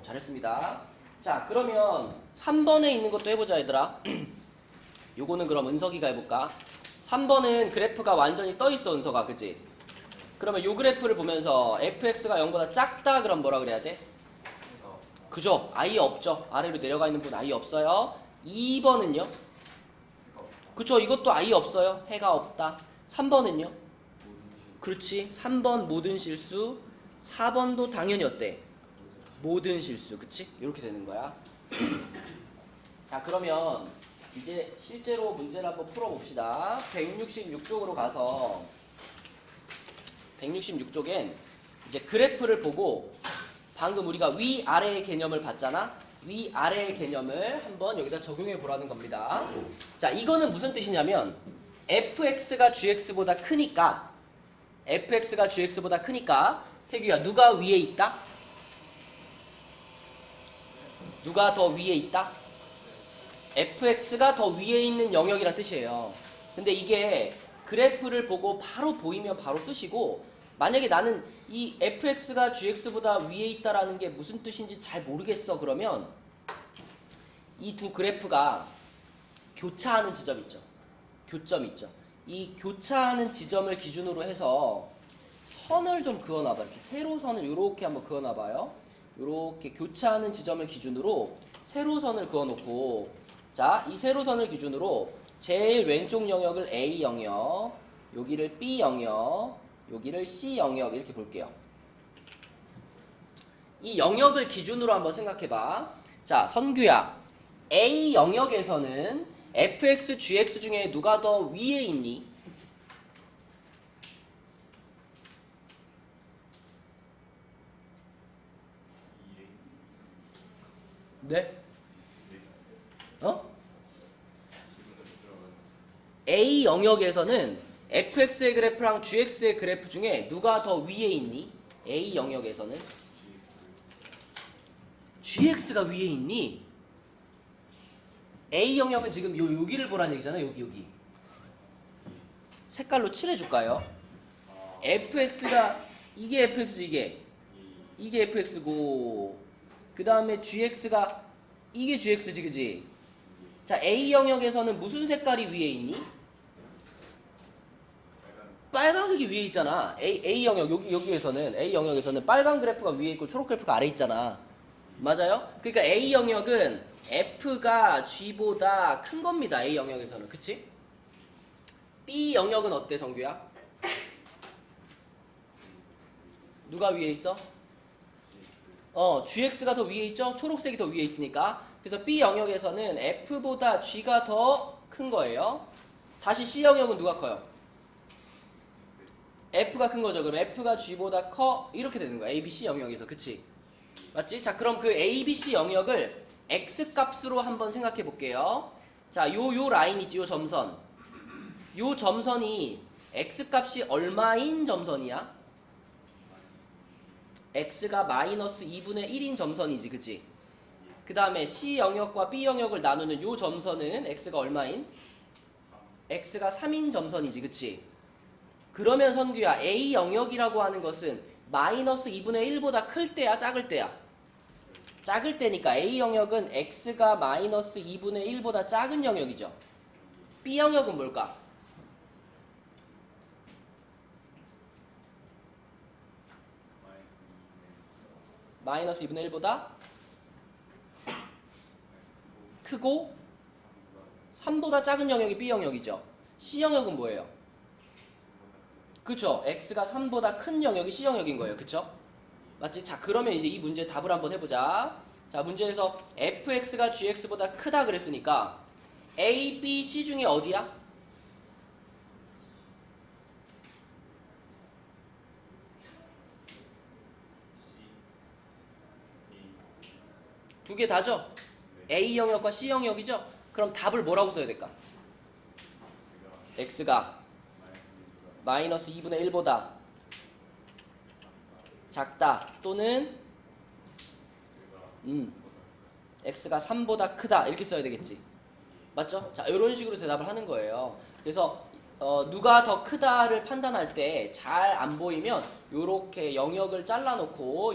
잘했습니다. 자, 그러면 3번에 있는 것도 해보자, 얘들아. 요거는 그럼 은석이가 해볼까? 3번은 그래프가 완전히 떠있어, 은석아. 그치? 그러면 요 그래프를 보면서 fx가 0보다 작다 그럼 뭐라 그래야 돼? 그죠? 아예 없죠. 아래로 내려가 있는 분 아예 없어요. 2번은요? 그쵸? 이것도 아예 없어요. 해가 없다. 3번은요? 그렇지. 3번 모든 실수. 4번도 당연히 어때? 모든 실수. 그치? 이렇게 되는 거야. 자, 그러면 이제 실제로 문제를 한번 풀어봅시다. 166쪽으로 가서 166쪽엔 이제 그래프를 보고 방금 우리가 위아래의 개념을 봤잖아. 위아래의 개념을 한번 여기다 적용해 보라는 겁니다. 자, 이거는 무슨 뜻이냐면 fx가 gx보다 크니까 태규야, 누가 위에 있다? 누가 더 위에 있다? fx가 더 위에 있는 영역이란 뜻이에요. 근데 이게 그래프를 보고 바로 보이면 바로 쓰시고, 만약에 나는 이 fx가 gx보다 위에 있다라는 게 무슨 뜻인지 잘 모르겠어. 그러면 이 두 그래프가 교차하는 지점 있죠. 교점 있죠. 이 교차하는 지점을 기준으로 해서 선을 좀 그어놔봐. 이렇게 세로선을 이렇게 한번 그어놔봐요. 이렇게 교차하는 지점을 기준으로 세로선을 그어놓고, 자, 이 세로선을 기준으로 제일 왼쪽 영역을 A 영역, 여기를 B 영역, 여기를 C 영역 이렇게 볼게요. 이 영역을 기준으로 한번 생각해봐. 자, 선규야, A 영역에서는 fx, gx 중에 누가 더 위에 있니? 네? A 영역에서는 fx의 그래프랑 gx의 그래프 중에 누가 더 위에 있니? A 영역에서는 gx가 위에 있니? A 영역은 지금 여기를 보라는 얘기잖아. 여기 색깔로 칠해줄까요? fx가 이게 fx지. 이게 fx고, 그 다음에 gx가 이게 gx지. 그지? 자, A 영역에서는 무슨 색깔이 위에 있니? 빨간색이 위에 있잖아. A 영역, 여기에서는 A 영역에서는 빨간 그래프가 위에 있고 초록 그래프가 아래 있잖아. 맞아요? 그러니까 A 영역은 F가 G보다 큰 겁니다. A 영역에서는. 그치? B 영역은 어때, 성규야? 누가 위에 있어? GX가 더 위에 있죠? 초록색이 더 위에 있으니까. 그래서 B 영역에서는 F보다 G가 더 큰 거예요. 다시 C 영역은 누가 커요? F가 큰 거죠. 그럼 F가 G보다 커. 이렇게 되는 거야. A, B, C 영역에서. 그치? 맞지? 자, 그럼 그 A, B, C 영역을 X 값으로 한번 생각해 볼게요. 자, 요 라인이지. 요 점선. 요 점선이 X 값이 얼마인 점선이야? X가 마이너스 2분의 1인 점선이지. 그치? 그 다음에 C 영역과 B 영역을 나누는 요 점선은 X가 얼마인? X가 3인 점선이지. 그치? 그러면 선규야, A 영역이라고 하는 것은 마이너스 2분의 1보다 클 때야, 작을 때야? 작을 때니까 A 영역은 X가 마이너스 2분의 1보다 작은 영역이죠. B 영역은 뭘까? 마이너스 2분의 1보다 크고 3보다 작은 영역이 B 영역이죠. C 영역은 뭐예요? 그쵸? X가 3보다 큰 영역이 C 영역인 거예요. 그쵸? 맞지? 자, 그러면 이제 이 문제 답을 한번 해보자. 자, 문제에서 fx가 gx보다 크다 그랬으니까 A, B, C 중에 어디야? 두 개 다죠? A 영역과 C 영역이죠? 그럼 답을 뭐라고 써야 될까? x가 마이너스 2분의 1보다 작다 또는 x가 3보다 크다 이렇게 써야 되겠지. 맞죠? 자, 이런 식으로 대답을 하는 거예요. 그래서 누가 더 크다를 판단할 때 잘 안 보이면 요렇게 영역을 잘라놓고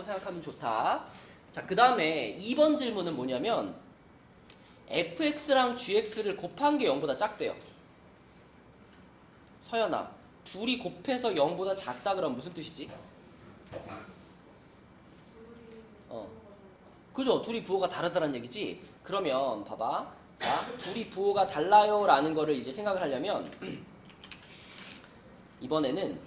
생각하면 좋다. 자, 그 다음에 2번 질문은 뭐냐면 fx랑 gx를 곱한 게 0보다 작대요. 서연아, 둘이 곱해서 0보다 작다 그러면 무슨 뜻이지? 그죠? 둘이 부호가 다르다는 얘기지? 그러면 봐봐. 자, 둘이 부호가 달라요 라는 거를 이제 생각을 하려면 이번에는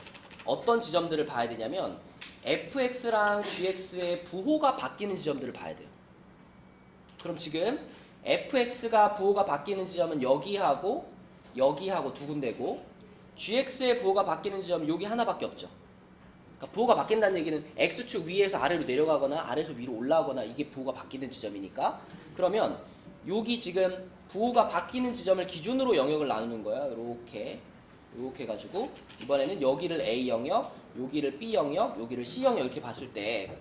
어떤 지점들을 봐야 되냐면 fx랑 gx의 부호가 바뀌는 지점들을 봐야 돼요. 그럼 지금 fx가 부호가 바뀌는 지점은 여기하고 두 군데고 gx의 부호가 바뀌는 지점은 여기 하나밖에 없죠. 그러니까 부호가 바뀐다는 얘기는 x축 위에서 아래로 내려가거나 아래에서 위로 올라가거나 이게 부호가 바뀌는 지점이니까. 그러면 여기 지금 부호가 바뀌는 지점을 기준으로 영역을 나누는 거야. 이렇게 해가지고 이번에는 여기를 A 영역, 여기를 B 영역, 여기를 C 영역 이렇게 봤을 때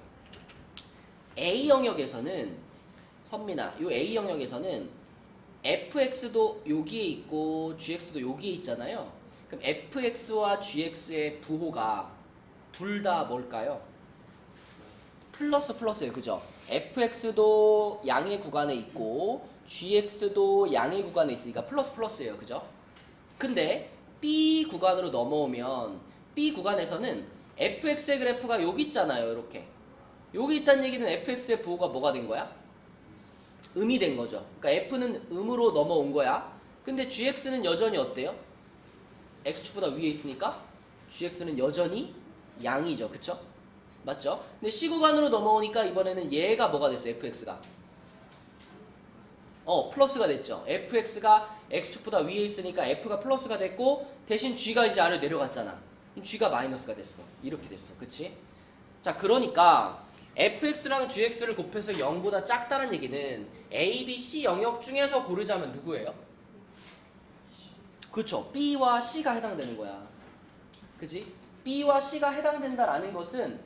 A 영역에서는 선민아, 이 A 영역에서는 fx도 여기에 있고 gx도 여기에 있잖아요. 그럼 fx와 gx의 부호가 둘 다 뭘까요? 플러스예요. 그죠? fx도 양의 구간에 있고 gx도 양의 구간에 있으니까 플러스예요. 그죠? 근데 b 구간으로 넘어오면 b 구간에서는 fx의 그래프가 여기 있잖아요. 이렇게. 여기 있다는 얘기는 fx의 부호가 뭐가 된 거야? 음이 된 거죠. 그러니까 f는 음으로 넘어온 거야. 근데 gx는 여전히 어때요? x축보다 위에 있으니까 gx는 여전히 양이죠. 그쵸? 맞죠? 근데 C 구간으로 넘어오니까 이번에는 얘가 뭐가 됐어요? fx가 플러스가 됐죠. fx가 x축보다 위에 있으니까 f가 플러스가 됐고 대신 g가 이제 아래로 내려갔잖아. g가 마이너스가 됐어. 이렇게 됐어. 그치? 자, 그러니까 fx랑 gx를 곱해서 0보다 작다는 얘기는 a, b, c 영역 중에서 고르자면 누구예요? 그쵸? b와 c가 해당되는 거야. 그치? b와 c가 해당된다라는 것은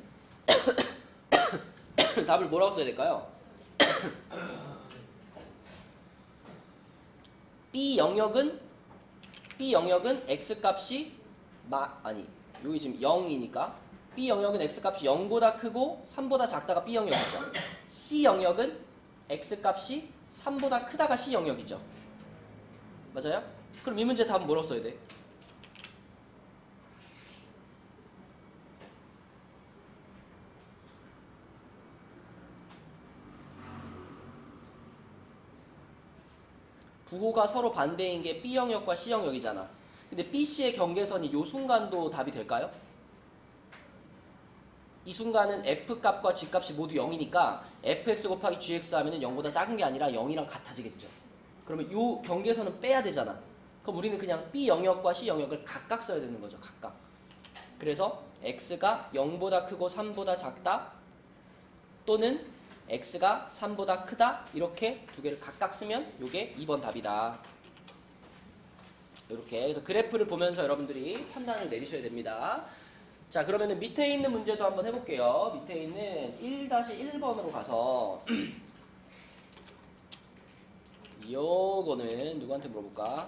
답을 뭐라고 써야 될까요? B 영역은 x값이 여기 지금 0이니까 B 영역은 x값이 0보다 크고 3보다 작다가 B 영역이죠. C 영역은 x값이 3보다 크다가 C 영역이죠. 맞아요? 그럼 이 문제 답은 뭐라고 써야 돼? 부호가 서로 반대인 게 B 영역과 C 영역이잖아. 근데 B, C의 경계선이 이 순간도 답이 될까요? 이 순간은 f 값과 g 값이 모두 0이니까 fx 곱하기 gx 하면은 0보다 작은 게 아니라 0이랑 같아지겠죠. 그러면 이 경계선은 빼야 되잖아. 그럼 우리는 그냥 B 영역과 C 영역을 각각 써야 되는 거죠. 각각. 그래서 x가 0보다 크고 3보다 작다 또는 x가 3보다 크다 이렇게 두 개를 각각 쓰면 이게 2번 답이다. 이렇게 그래서 그래프를 보면서 여러분들이 판단을 내리셔야 됩니다. 자, 그러면은 밑에 있는 문제도 한번 해볼게요. 밑에 있는 1-1번으로 가서 요거는 누구한테 물어볼까?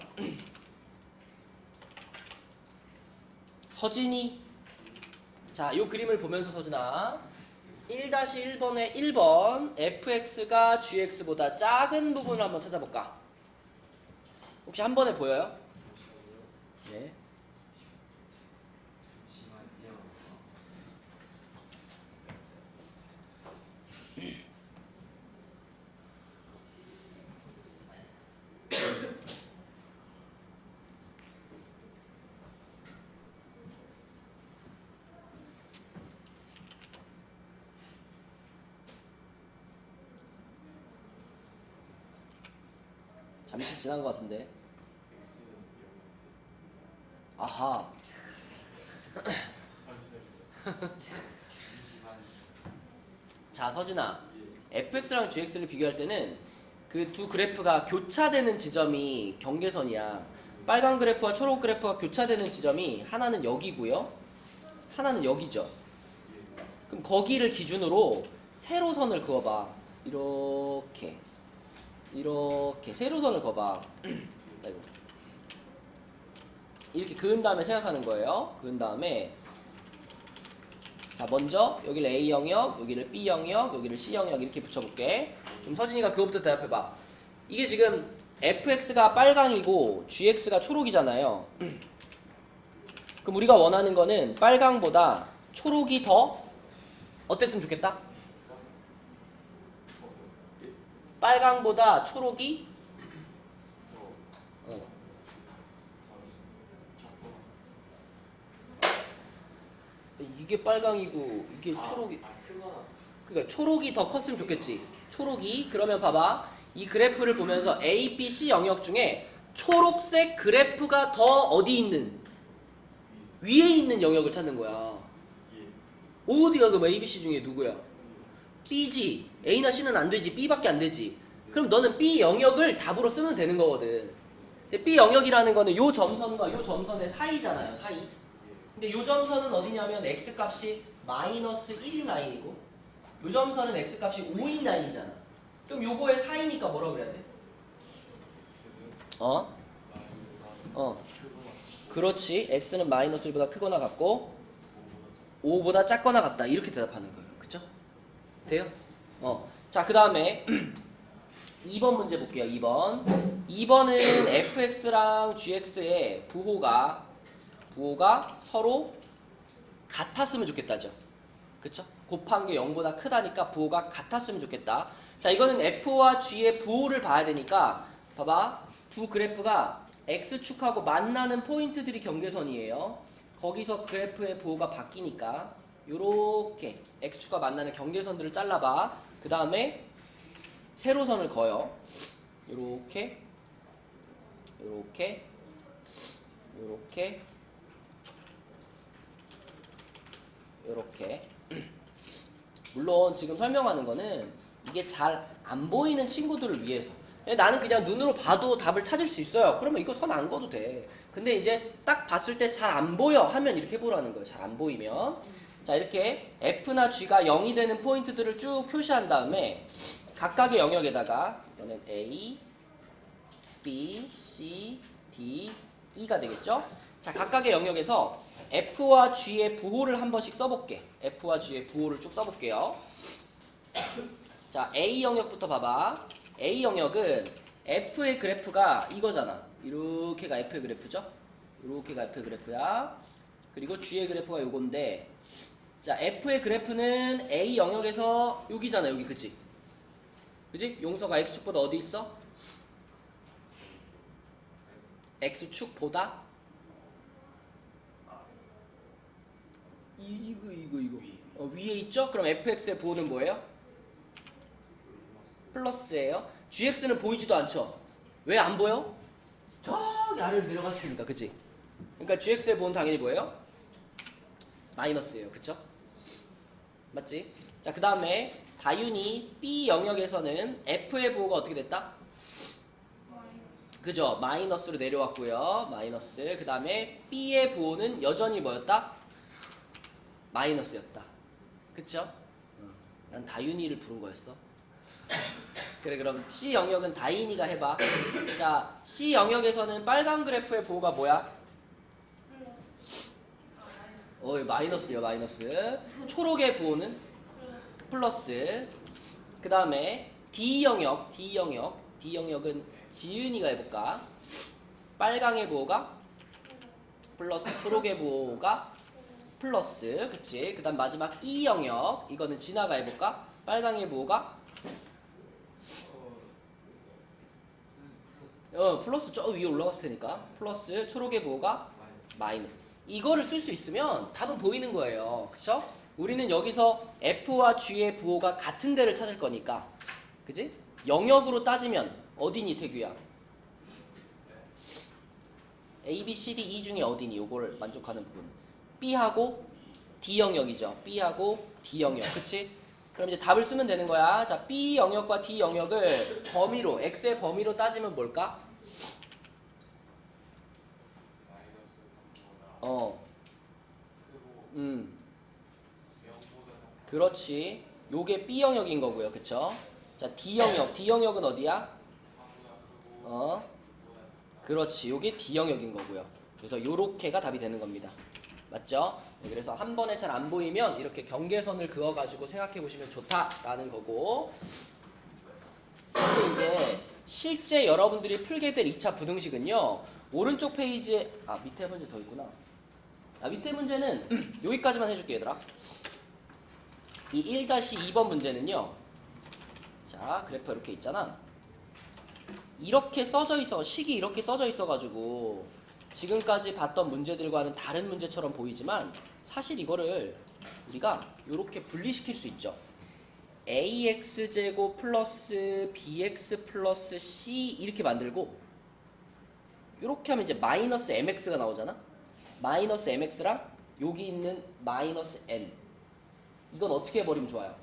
서진이. 자, 요 그림을 보면서 서진아 1-1번의 1번 fx가 gx보다 작은 부분을 한번 찾아볼까? 혹시 한 번에 보여요? 네. 잠시 지난 것 같은데. 아하. 자, 서진아. fx랑 gx를 비교할 때는 그 두 그래프가 교차되는 지점이 경계선이야. 빨간 그래프와 초록 그래프가 교차되는 지점이 하나는 여기고요. 하나는 여기죠. 그럼 거기를 기준으로 세로선을 그어봐. 이렇게 세로선을 그어봐. 아이고. 이렇게 그은 다음에 생각하는 거예요. 그은 다음에 자 먼저 여기를 A 영역, 여기를 B 영역, 여기를 C 영역 이렇게 붙여볼게. 그럼 서진이가 그거부터 대답해봐. 이게 지금 fx가 빨강이고 gx가 초록이잖아요. 그럼 우리가 원하는 거는 빨강보다 초록이 더 어땠으면 좋겠다? 빨강보다 초록이 이게 빨강이고 이게 초록이 그러니까 초록이 더 컸으면 좋겠지. 초록이 그러면 봐봐. 이 그래프를 보면서 A, B, C 영역 중에 초록색 그래프가 더 어디 있는 위에 있는 영역을 찾는 거야. 어디가 그럼 A, B, C 중에 누구야? B지. A나 C는 안 되지. B밖에 안 되지. 그럼 너는 B 영역을 답으로 쓰면 되는 거거든. 근데 B 영역이라는 거는 요 점선과 요 점선의 사이잖아요. 사이. 근데 요 점선은 어디냐면 x 값이 마이너스 1인 라인이고 요 점선은 x 값이 5인 라인이잖아. 그럼 요거의 사이니까 뭐라 그래야 돼? 그렇지. x는 마이너스 1보다 크거나 같고 5보다 작거나 같다. 이렇게 대답하는 거예요. 그쵸? 돼요? 자, 그 다음에 2번 문제 볼게요. 2번은 fx랑 gx의 부호가 서로 같았으면 좋겠다죠. 그쵸? 곱한 게 0보다 크다니까 부호가 같았으면 좋겠다. 자, 이거는 f와 g의 부호를 봐야 되니까 봐봐. 두 그래프가 x축하고 만나는 포인트들이 경계선이에요. 거기서 그래프의 부호가 바뀌니까 요렇게 x축과 만나는 경계선들을 잘라봐. 그 다음에 세로선을 그어요. 요렇게 물론 지금 설명하는 거는 이게 잘 안 보이는 친구들을 위해서. 나는 그냥 눈으로 봐도 답을 찾을 수 있어요. 그러면 이거 선 안 그어도 돼. 근데 이제 딱 봤을 때 잘 안 보여 하면 이렇게 해보라는 거예요. 잘 안 보이면. 자, 이렇게 F나 G가 0이 되는 포인트들을 쭉 표시한 다음에 각각의 영역에다가 이거는 A, B, C, D, E가 되겠죠? 자, 각각의 영역에서 F와 G의 부호를 한 번씩 써볼게. F와 G의 부호를 쭉 써볼게요. 자, A 영역부터 봐봐. A 영역은 F의 그래프가 이거잖아. 이렇게가 F의 그래프죠? 이렇게가 F의 그래프야. 그리고 G의 그래프가 요건데, 자, F의 그래프는 A 영역에서 여기잖아. 여기, 그치? 그치? 용서가 X축보다 어디 있어? X축보다? 이거. 위에 있죠? 그럼 fx의 부호는 뭐예요? 플러스예요. gx는 보이지도 않죠? 왜 안 보여? 저기 아래로 내려갔을 테니까, 그치? 그러니까 gx의 부호는 당연히 뭐예요? 마이너스예요. 그쵸? 맞지? 자, 그 다음에 다윤이 B 영역에서는 f의 부호가 어떻게 됐다? 그죠? 마이너스로 내려왔고요. 마이너스. 그 다음에 B의 부호는 여전히 뭐였다? 마이너스였다. 그쵸? 난 다윤이를 부른 거였어. 그래, 그럼 C 영역은 다인이가 해봐. 자, C 영역에서는 빨간 그래프의 부호가 뭐야? 마이너스요, 마이너스. 초록의 부호는? 플러스. 그 다음에 D 영역은 지은이가 해볼까? 빨강의 부호가? 플러스. 초록의 부호가? 플러스. 그치? 그 다음 마지막 E 영역. 이거는 진아가 해볼까? 빨강의 부호가? 플러스 저 위에 올라갔을 테니까. 플러스. 초록의 부호가? 마이너스. 이거를 쓸 수 있으면 답은 보이는 거예요. 그쵸? 우리는 여기서 F와 G의 부호가 같은 데를 찾을 거니까. 그치? 영역으로 따지면 어디니, 태규야? A, B, C, D, E 중에 어디니? 요거를 만족하는 부분. B하고 D 영역이죠. B하고 D 영역. 그치? 그럼 이제 답을 쓰면 되는 거야. 자, B 영역과 D 영역을 범위로, X의 범위로 따지면 뭘까? 그렇지. 요게 B 영역인 거고요. 그쵸? 자, D 영역. D 영역은 어디야? 그렇지. 요게 D 영역인 거고요. 그래서 요렇게가 답이 되는 겁니다. 맞죠? 네, 그래서 한 번에 잘 안 보이면 이렇게 경계선을 그어가지고 생각해 보시면 좋다라는 거고. 근데 이제 실제 여러분들이 풀게 될 2차 부등식은요. 오른쪽 페이지에 밑에 문제 더 있구나. 밑에 문제는 여기까지만 해줄게 얘들아. 이 1-2번 문제는요. 자, 그래프 이렇게 있잖아. 이렇게 써져 있어. 식이 이렇게 써져 있어가지고 지금까지 봤던 문제들과는 다른 문제처럼 보이지만 사실 이거를 우리가 이렇게 분리시킬 수 있죠. ax제곱 플러스 bx 플러스 c 이렇게 만들고 이렇게 하면 이제 마이너스 mx가 나오잖아. 마이너스 mx랑 여기 있는 마이너스 n 이건 어떻게 해버리면 좋아요?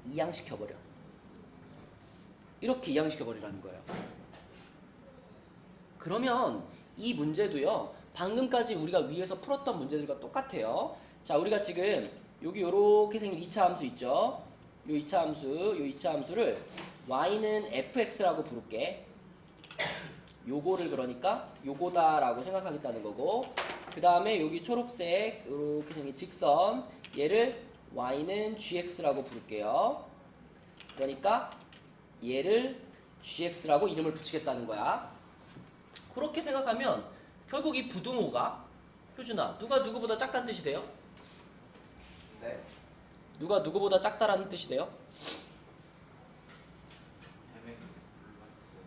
이항시켜버려. 이렇게 이항시켜버리라는 거예요. 그러면 이 문제도요. 방금까지 우리가 위에서 풀었던 문제들과 똑같아요. 자, 우리가 지금 여기 요렇게 생긴 2차 함수 있죠? 요 2차 함수를 y는 fx라고 부를게. 요거를 그러니까 요거다라고 생각하겠다는 거고, 그 다음에 여기 초록색 요렇게 생긴 직선 얘를 y는 gx라고 부를게요. 그러니까 얘를 gx라고 이름을 붙이겠다는 거야. 그렇게 생각하면 결국 이 부등호가 효준아 누가 누구보다 작다는 뜻이 돼요? 네. 누가 누구보다 작다라는 뜻이 돼요? mx 플러스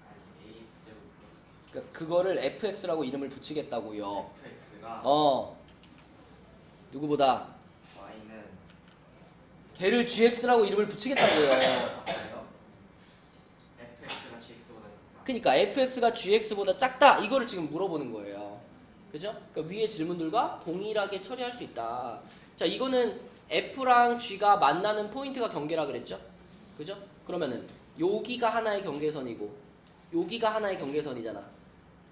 아니 ax 제곱 플러스 그러니까 그거를 fx라고 이름을 붙이겠다고요. fx가 누구보다 y는 걔를 gx라고 이름을 붙이겠다고요. 그래서 fx가 gx보다 작다. 그러니까 fx가 gx보다 작다 이거를 지금 물어보는 거예요. 그죠? 그러니까 위의 질문들과 동일하게 처리할 수 있다. 자, 이거는 f랑 g가 만나는 포인트가 경계라 그랬죠? 그죠? 그러면은 여기가 하나의 경계선이고 여기가 하나의 경계선이잖아.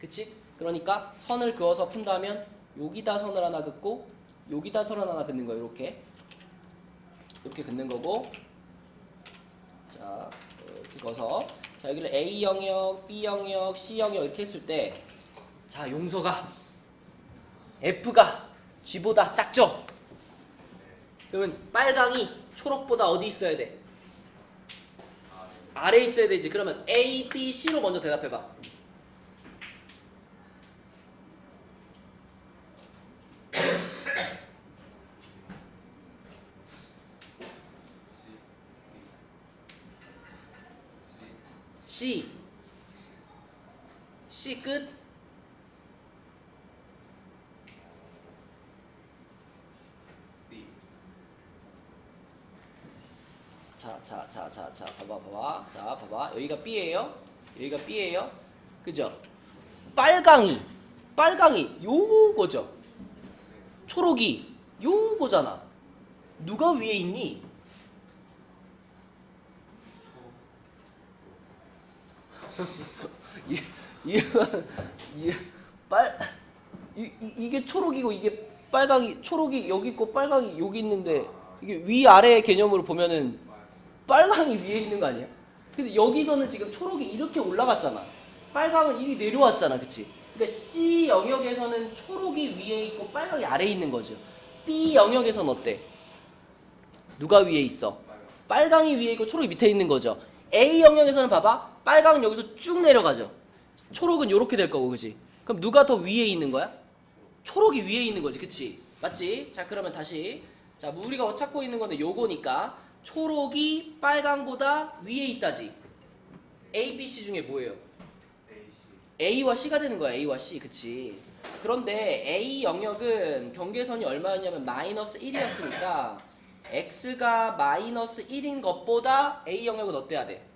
그치? 그러니까 선을 그어서 푼다면 여기다 선을 하나 긋고 여기다 선을 하나 긋는 거예요. 이렇게 긋는 거고, 자 이렇게 그어서 자 여기를 A 영역, B 영역, C 영역 이렇게 했을 때, 자 용서가 F가 G보다 작죠? 그러면 빨강이 초록보다 어디 있어야 돼? 아래에 있어야 되지. 그러면 A, B, C로 먼저 대답해봐. C. C 끝. B. 자, 봐봐. 자, 봐봐. 여기가 B예요. 여기가 B예요. 그죠? 빨강이 요거죠. 초록이 요거잖아. 누가 위에 있니? 이게 초록이고 이게 빨강이, 초록이 여기 있고 빨강이 여기 있는데 이게 위아래 개념으로 보면은 빨강이 위에 있는 거 아니야? 근데 여기서는 지금 초록이 이렇게 올라갔잖아. 빨강은 이리 내려왔잖아. 그치? 그러니까 C 영역에서는 초록이 위에 있고 빨강이 아래에 있는 거죠. B 영역에서는 어때? 누가 위에 있어? 빨강이 위에 있고 초록이 밑에 있는 거죠. A 영역에서는 봐봐. 빨강은 여기서 쭉 내려가죠. 초록은 이렇게 될 거고, 그치? 그럼 누가 더 위에 있는 거야? 초록이 위에 있는 거지, 그치? 맞지? 자, 그러면 다시. 자, 우리가 찾고 있는 건데 요거니까 초록이 빨강보다 위에 있다지. A, B, C 중에 뭐예요? A와 C가 되는 거야. A와 C, 그치? 그런데 A 영역은 경계선이 얼마였냐면 마이너스 1이었으니까 X가 마이너스 1인 것보다 A 영역은 어때야 돼?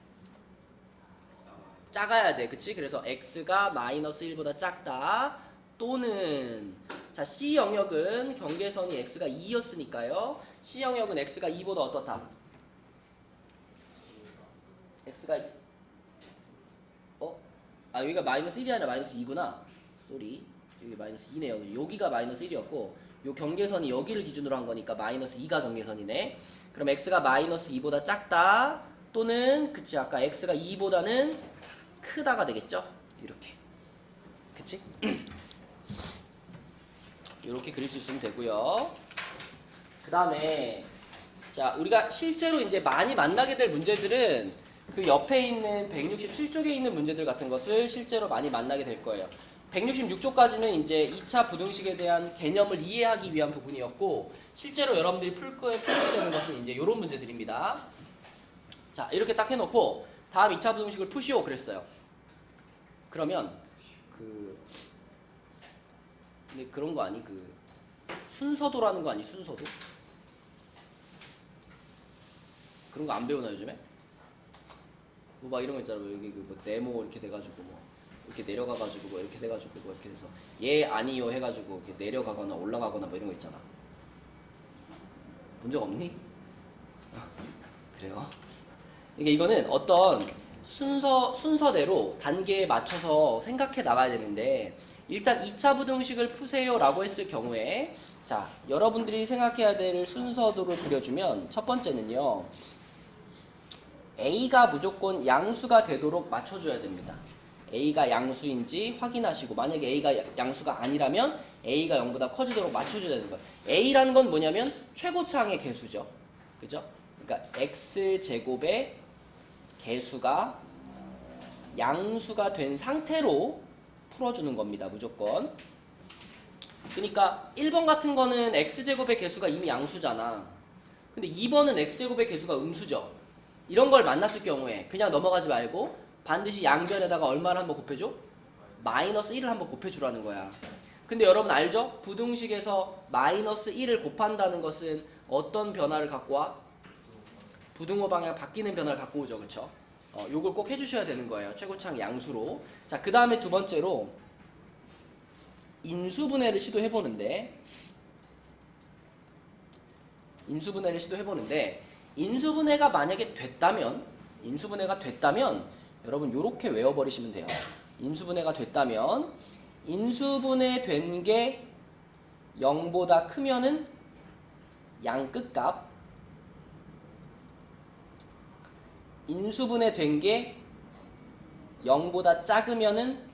작아야 돼. 그치? 그래서 X가 마이너스 1보다 작다. 또는 자, C 영역은 경계선이 X가 2였으니까요. C 영역은 X가 2보다 어떻다? X가 여기가 마이너스 1이 아니라 마이너스 2구나. 쏘리. 여기 마이너스 2네요. 여기가 마이너스 1이었고 요 경계선이 여기를 기준으로 한 거니까 마이너스 2가 경계선이네. 그럼 x가 마이너스 2보다 작다 또는 그치 아까 x가 2보다는 크다가 되겠죠? 이렇게. 그치? 이렇게 그릴 수 있으면 되고요. 그 다음에 자 우리가 실제로 이제 많이 만나게 될 문제들은 그 옆에 있는 167쪽에 있는 문제들 같은 것을 실제로 많이 만나게 될 거예요. 166쪽까지는 이제 2차 부등식에 대한 개념을 이해하기 위한 부분이었고 실제로 여러분들이 풀게 되는 것은 이제 이런 문제들입니다. 자 이렇게 딱 해놓고 다음 2차 부등식을 푸시오 그랬어요. 그러면 근데 그런 거 아니? 순서도라는 거 아니? 순서도? 그런 거 안 배우나 요즘에? 뭐 막 이런 거 있잖아. 뭐 여기 뭐 네모 이렇게 돼가지고 뭐 이렇게 내려가가지고 뭐 이렇게 돼가지고 뭐 이렇게 돼서 예 아니요 해가지고 이렇게 내려가거나 올라가거나 뭐 이런 거 있잖아. 본 적 없니? 그래요? 이거는 어떤 순서대로 단계에 맞춰서 생각해 나가야 되는데 일단 2차 부등식을 푸세요 라고 했을 경우에 자 여러분들이 생각해야 될 순서도를 그려주면 첫 번째는요 A가 무조건 양수가 되도록 맞춰줘야 됩니다. A가 양수인지 확인하시고 만약에 A가 양수가 아니라면 A가 0보다 커지도록 맞춰줘야 되는 거예요. A라는 건 뭐냐면 최고차항의 개수죠. 그죠? 그러니까 X제곱의 개수가 양수가 된 상태로 풀어주는 겁니다. 무조건. 그러니까 1번 같은 거는 x제곱의 개수가 이미 양수잖아. 근데 2번은 x제곱의 개수가 음수죠. 이런 걸 만났을 경우에 그냥 넘어가지 말고 반드시 양변에다가 얼마를 한번 곱해줘? 마이너스 1을 한번 곱해주라는 거야. 근데 여러분 알죠? 부등식에서 마이너스 1을 곱한다는 것은 어떤 변화를 갖고 와? 부등호 방향 바뀌는 변화를 갖고 오죠. 그쵸? 요걸 꼭 해주셔야 되는 거예요. 최고차항 양수로. 자, 그 다음에 두 번째로 인수분해를 시도해보는데 인수분해가 만약에 됐다면 여러분 요렇게 외워버리시면 돼요. 인수분해가 됐다면 인수분해 된 게 0보다 크면은 양끝값 인수분해 된 게 0보다 작으면은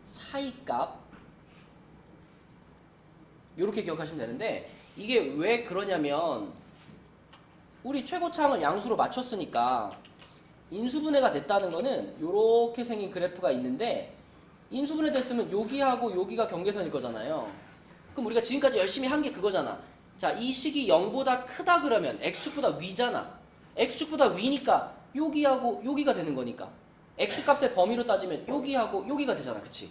사이값 이렇게 기억하시면 되는데 이게 왜 그러냐면 우리 최고차항을 양수로 맞췄으니까 인수분해가 됐다는 거는 이렇게 생긴 그래프가 있는데 인수분해 됐으면 여기하고 여기가 경계선일 거잖아요. 그럼 우리가 지금까지 열심히 한 게 그거잖아. 자, 이 식이 0보다 크다 그러면 x축보다 위잖아. x축보다 위니까 여기하고 여기가 되는 거니까 x값의 범위로 따지면 여기하고 여기가 되잖아. 그치?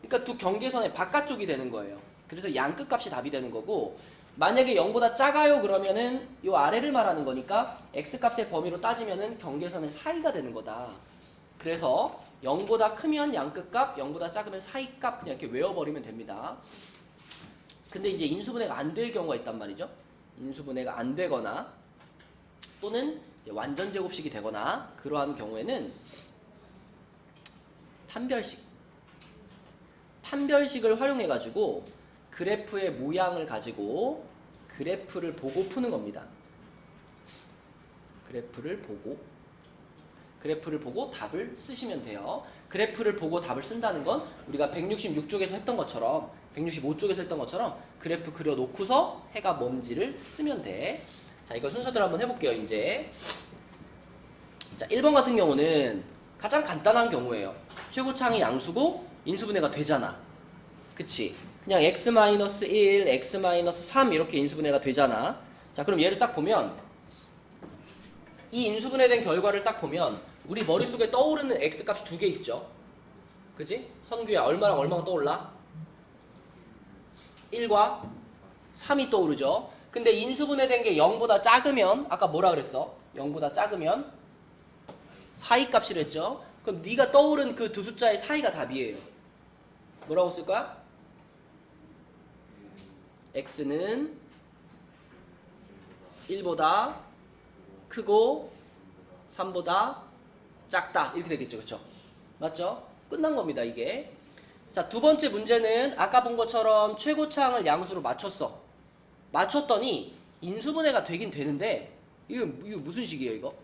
그러니까 두 경계선의 바깥쪽이 되는 거예요. 그래서 양끝값이 답이 되는 거고 만약에 0보다 작아요 그러면은 이 아래를 말하는 거니까 x값의 범위로 따지면은 경계선의 사이가 되는 거다. 그래서 0보다 크면 양끝값, 0보다 작으면 사이값 그냥 이렇게 외워버리면 됩니다. 근데 이제 인수분해가 안 될 경우가 있단 말이죠. 인수분해가 안 되거나 또는 이제 완전 제곱식이 되거나 그러한 경우에는 판별식을 활용해 가지고 그래프의 모양을 가지고 그래프를 보고 푸는 겁니다. 그래프를 보고 답을 쓰시면 돼요. 그래프를 보고 답을 쓴다는 건 우리가 166쪽에서 했던 것처럼 165쪽에서 했던 것처럼 그래프 그려놓고서 해가 뭔지를 쓰면 돼. 자, 이거 순서대로 한번 해볼게요. 이제 자, 1번 같은 경우는 가장 간단한 경우예요. 최고차항이 양수고 인수분해가 되잖아. 그치? 그냥 x-1, x-3 이렇게 인수분해가 되잖아. 자, 그럼 얘를 딱 보면 이 인수분해된 결과를 딱 보면 우리 머릿속에 떠오르는 x값이 두 개 있죠. 그치? 선규야, 얼마랑 얼마가 떠올라? 1과 3이 떠오르죠. 근데 인수분해된 게 0보다 작으면 아까 뭐라 그랬어? 0보다 작으면 사이값이라 했죠. 그럼 네가 떠오른 그 두 숫자의 사이가 답이에요. 뭐라고 쓸 거야? x는 1보다 크고 3보다 작다 이렇게 되겠죠. 그렇죠? 맞죠? 끝난 겁니다. 이게. 자, 두 번째 문제는 아까 본 것처럼 최고차항을 양수로 맞췄어. 맞췄더니 인수분해가 되긴 되는데 이거 무슨 식이에요 이거?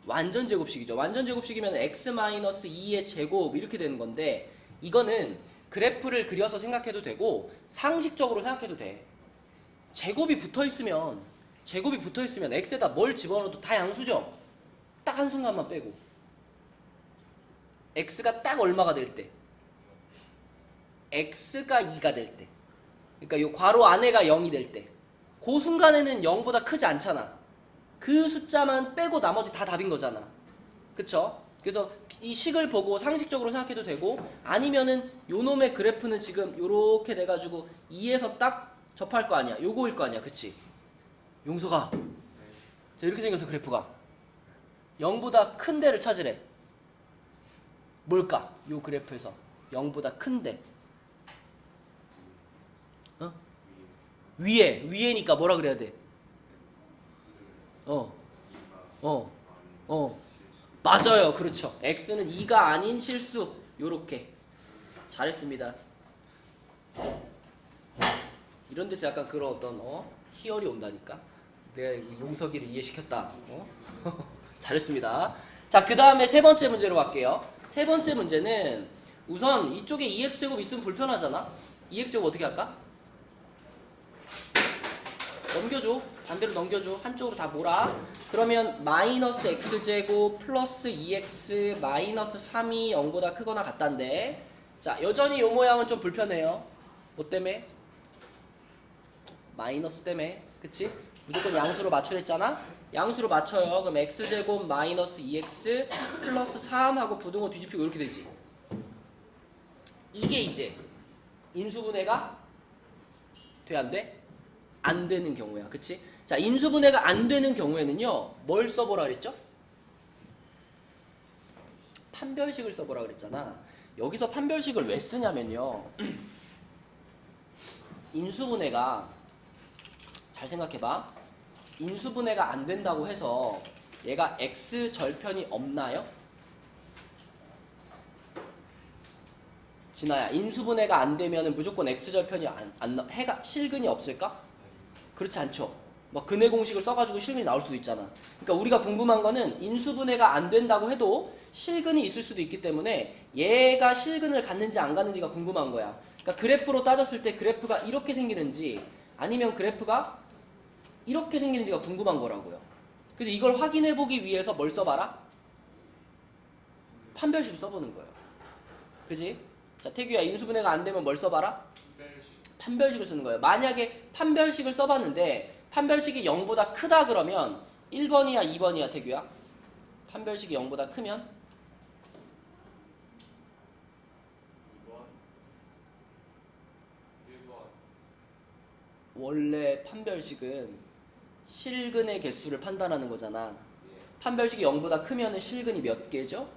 완전 제곱식이죠. 완전 제곱식이면 x-2의 제곱 이렇게 되는 건데 이거는 그래프를 그려서 생각해도 되고 상식적으로 생각해도 돼. 제곱이 붙어있으면 x에다 뭘 집어넣어도 다 양수죠. 딱 한순간만 빼고 x가 딱 얼마가 될 때? x가 2가 될 때, 그러니까 이 괄호 안에가 0이 될 때, 그 순간에는 0보다 크지 않잖아. 그 숫자만 빼고 나머지 다 답인 거잖아. 그쵸? 그래서 이 식을 보고 상식적으로 생각해도 되고, 아니면은 요 놈의 그래프는 지금 요렇게 돼가지고 2에서 딱 접할 거 아니야. 요거일 거 아니야. 그치? 용서가 자, 이렇게 생겨서 그래프가 0보다 큰 데를 찾으래. 뭘까? 요 그래프에서 0보다 큰데 위에니까 뭐라 그래야 돼? 맞아요. 그렇죠. x는 2가 아닌 실수. 요렇게 잘했습니다. 이런 데서 약간 그런 어떤 희열이 온다니까. 내가 용석이를 이해시켰다. 잘했습니다. 자, 그 다음에 세 번째 문제로 갈게요. 세 번째 문제는 우선 이쪽에 2x제곱 있으면 불편하잖아. 2x제곱 어떻게 할까? 넘겨줘. 반대로 넘겨줘. 한쪽으로 다 몰아. 그러면 마이너스 x제곱 플러스 2x 마이너스 3이 0보다 크거나 같다인데, 자, 여전히 이 모양은 좀 불편해요. 뭐 때문에? 마이너스 때문에. 그치? 무조건 양수로 맞추랬잖아. 양수로 맞춰요. 그럼 x제곱 마이너스 2x 플러스 3하고 부등호 뒤집히고 이렇게 되지. 이게 이제 인수분해가 돼, 안 돼? 안 되는 경우야. 그치? 자, 인수분해가 안 되는 경우에는요, 뭘 써보라 그랬죠? 판별식을 써보라 그랬잖아. 여기서 판별식을 왜 쓰냐면요, 인수분해가, 잘 생각해봐. 인수분해가 안 된다고 해서 얘가 x 절편이 없나요? 진아야, 인수분해가 안 되면 무조건 x 절편이 해가 실근이 없을까? 그렇지 않죠. 막 근해 공식을 써가지고 실근이 나올 수도 있잖아. 그러니까 우리가 궁금한 거는 인수분해가 안 된다고 해도 실근이 있을 수도 있기 때문에 얘가 실근을 갖는지 안 갖는지가 궁금한 거야. 그러니까 그래프로 따졌을 때 그래프가 이렇게 생기는지 아니면 그래프가 이렇게 생기는지가 궁금한 거라고요. 그래서 이걸 확인해 보기 위해서 뭘 써봐라? 판별식을 써보는 거예요. 그지? 자, 태규야, 인수분해가 안 되면 뭘 써봐라? 판별식을 쓰는 거예요. 만약에 판별식을 써봤는데 판별식이 0보다 크다 그러면 1번이야 2번이야 태규야? 판별식이 0보다 크면 2번, 1번. 원래 판별식은 실근의 개수를 판단하는 거잖아. 판별식이 0보다 크면 실근이 몇 개죠?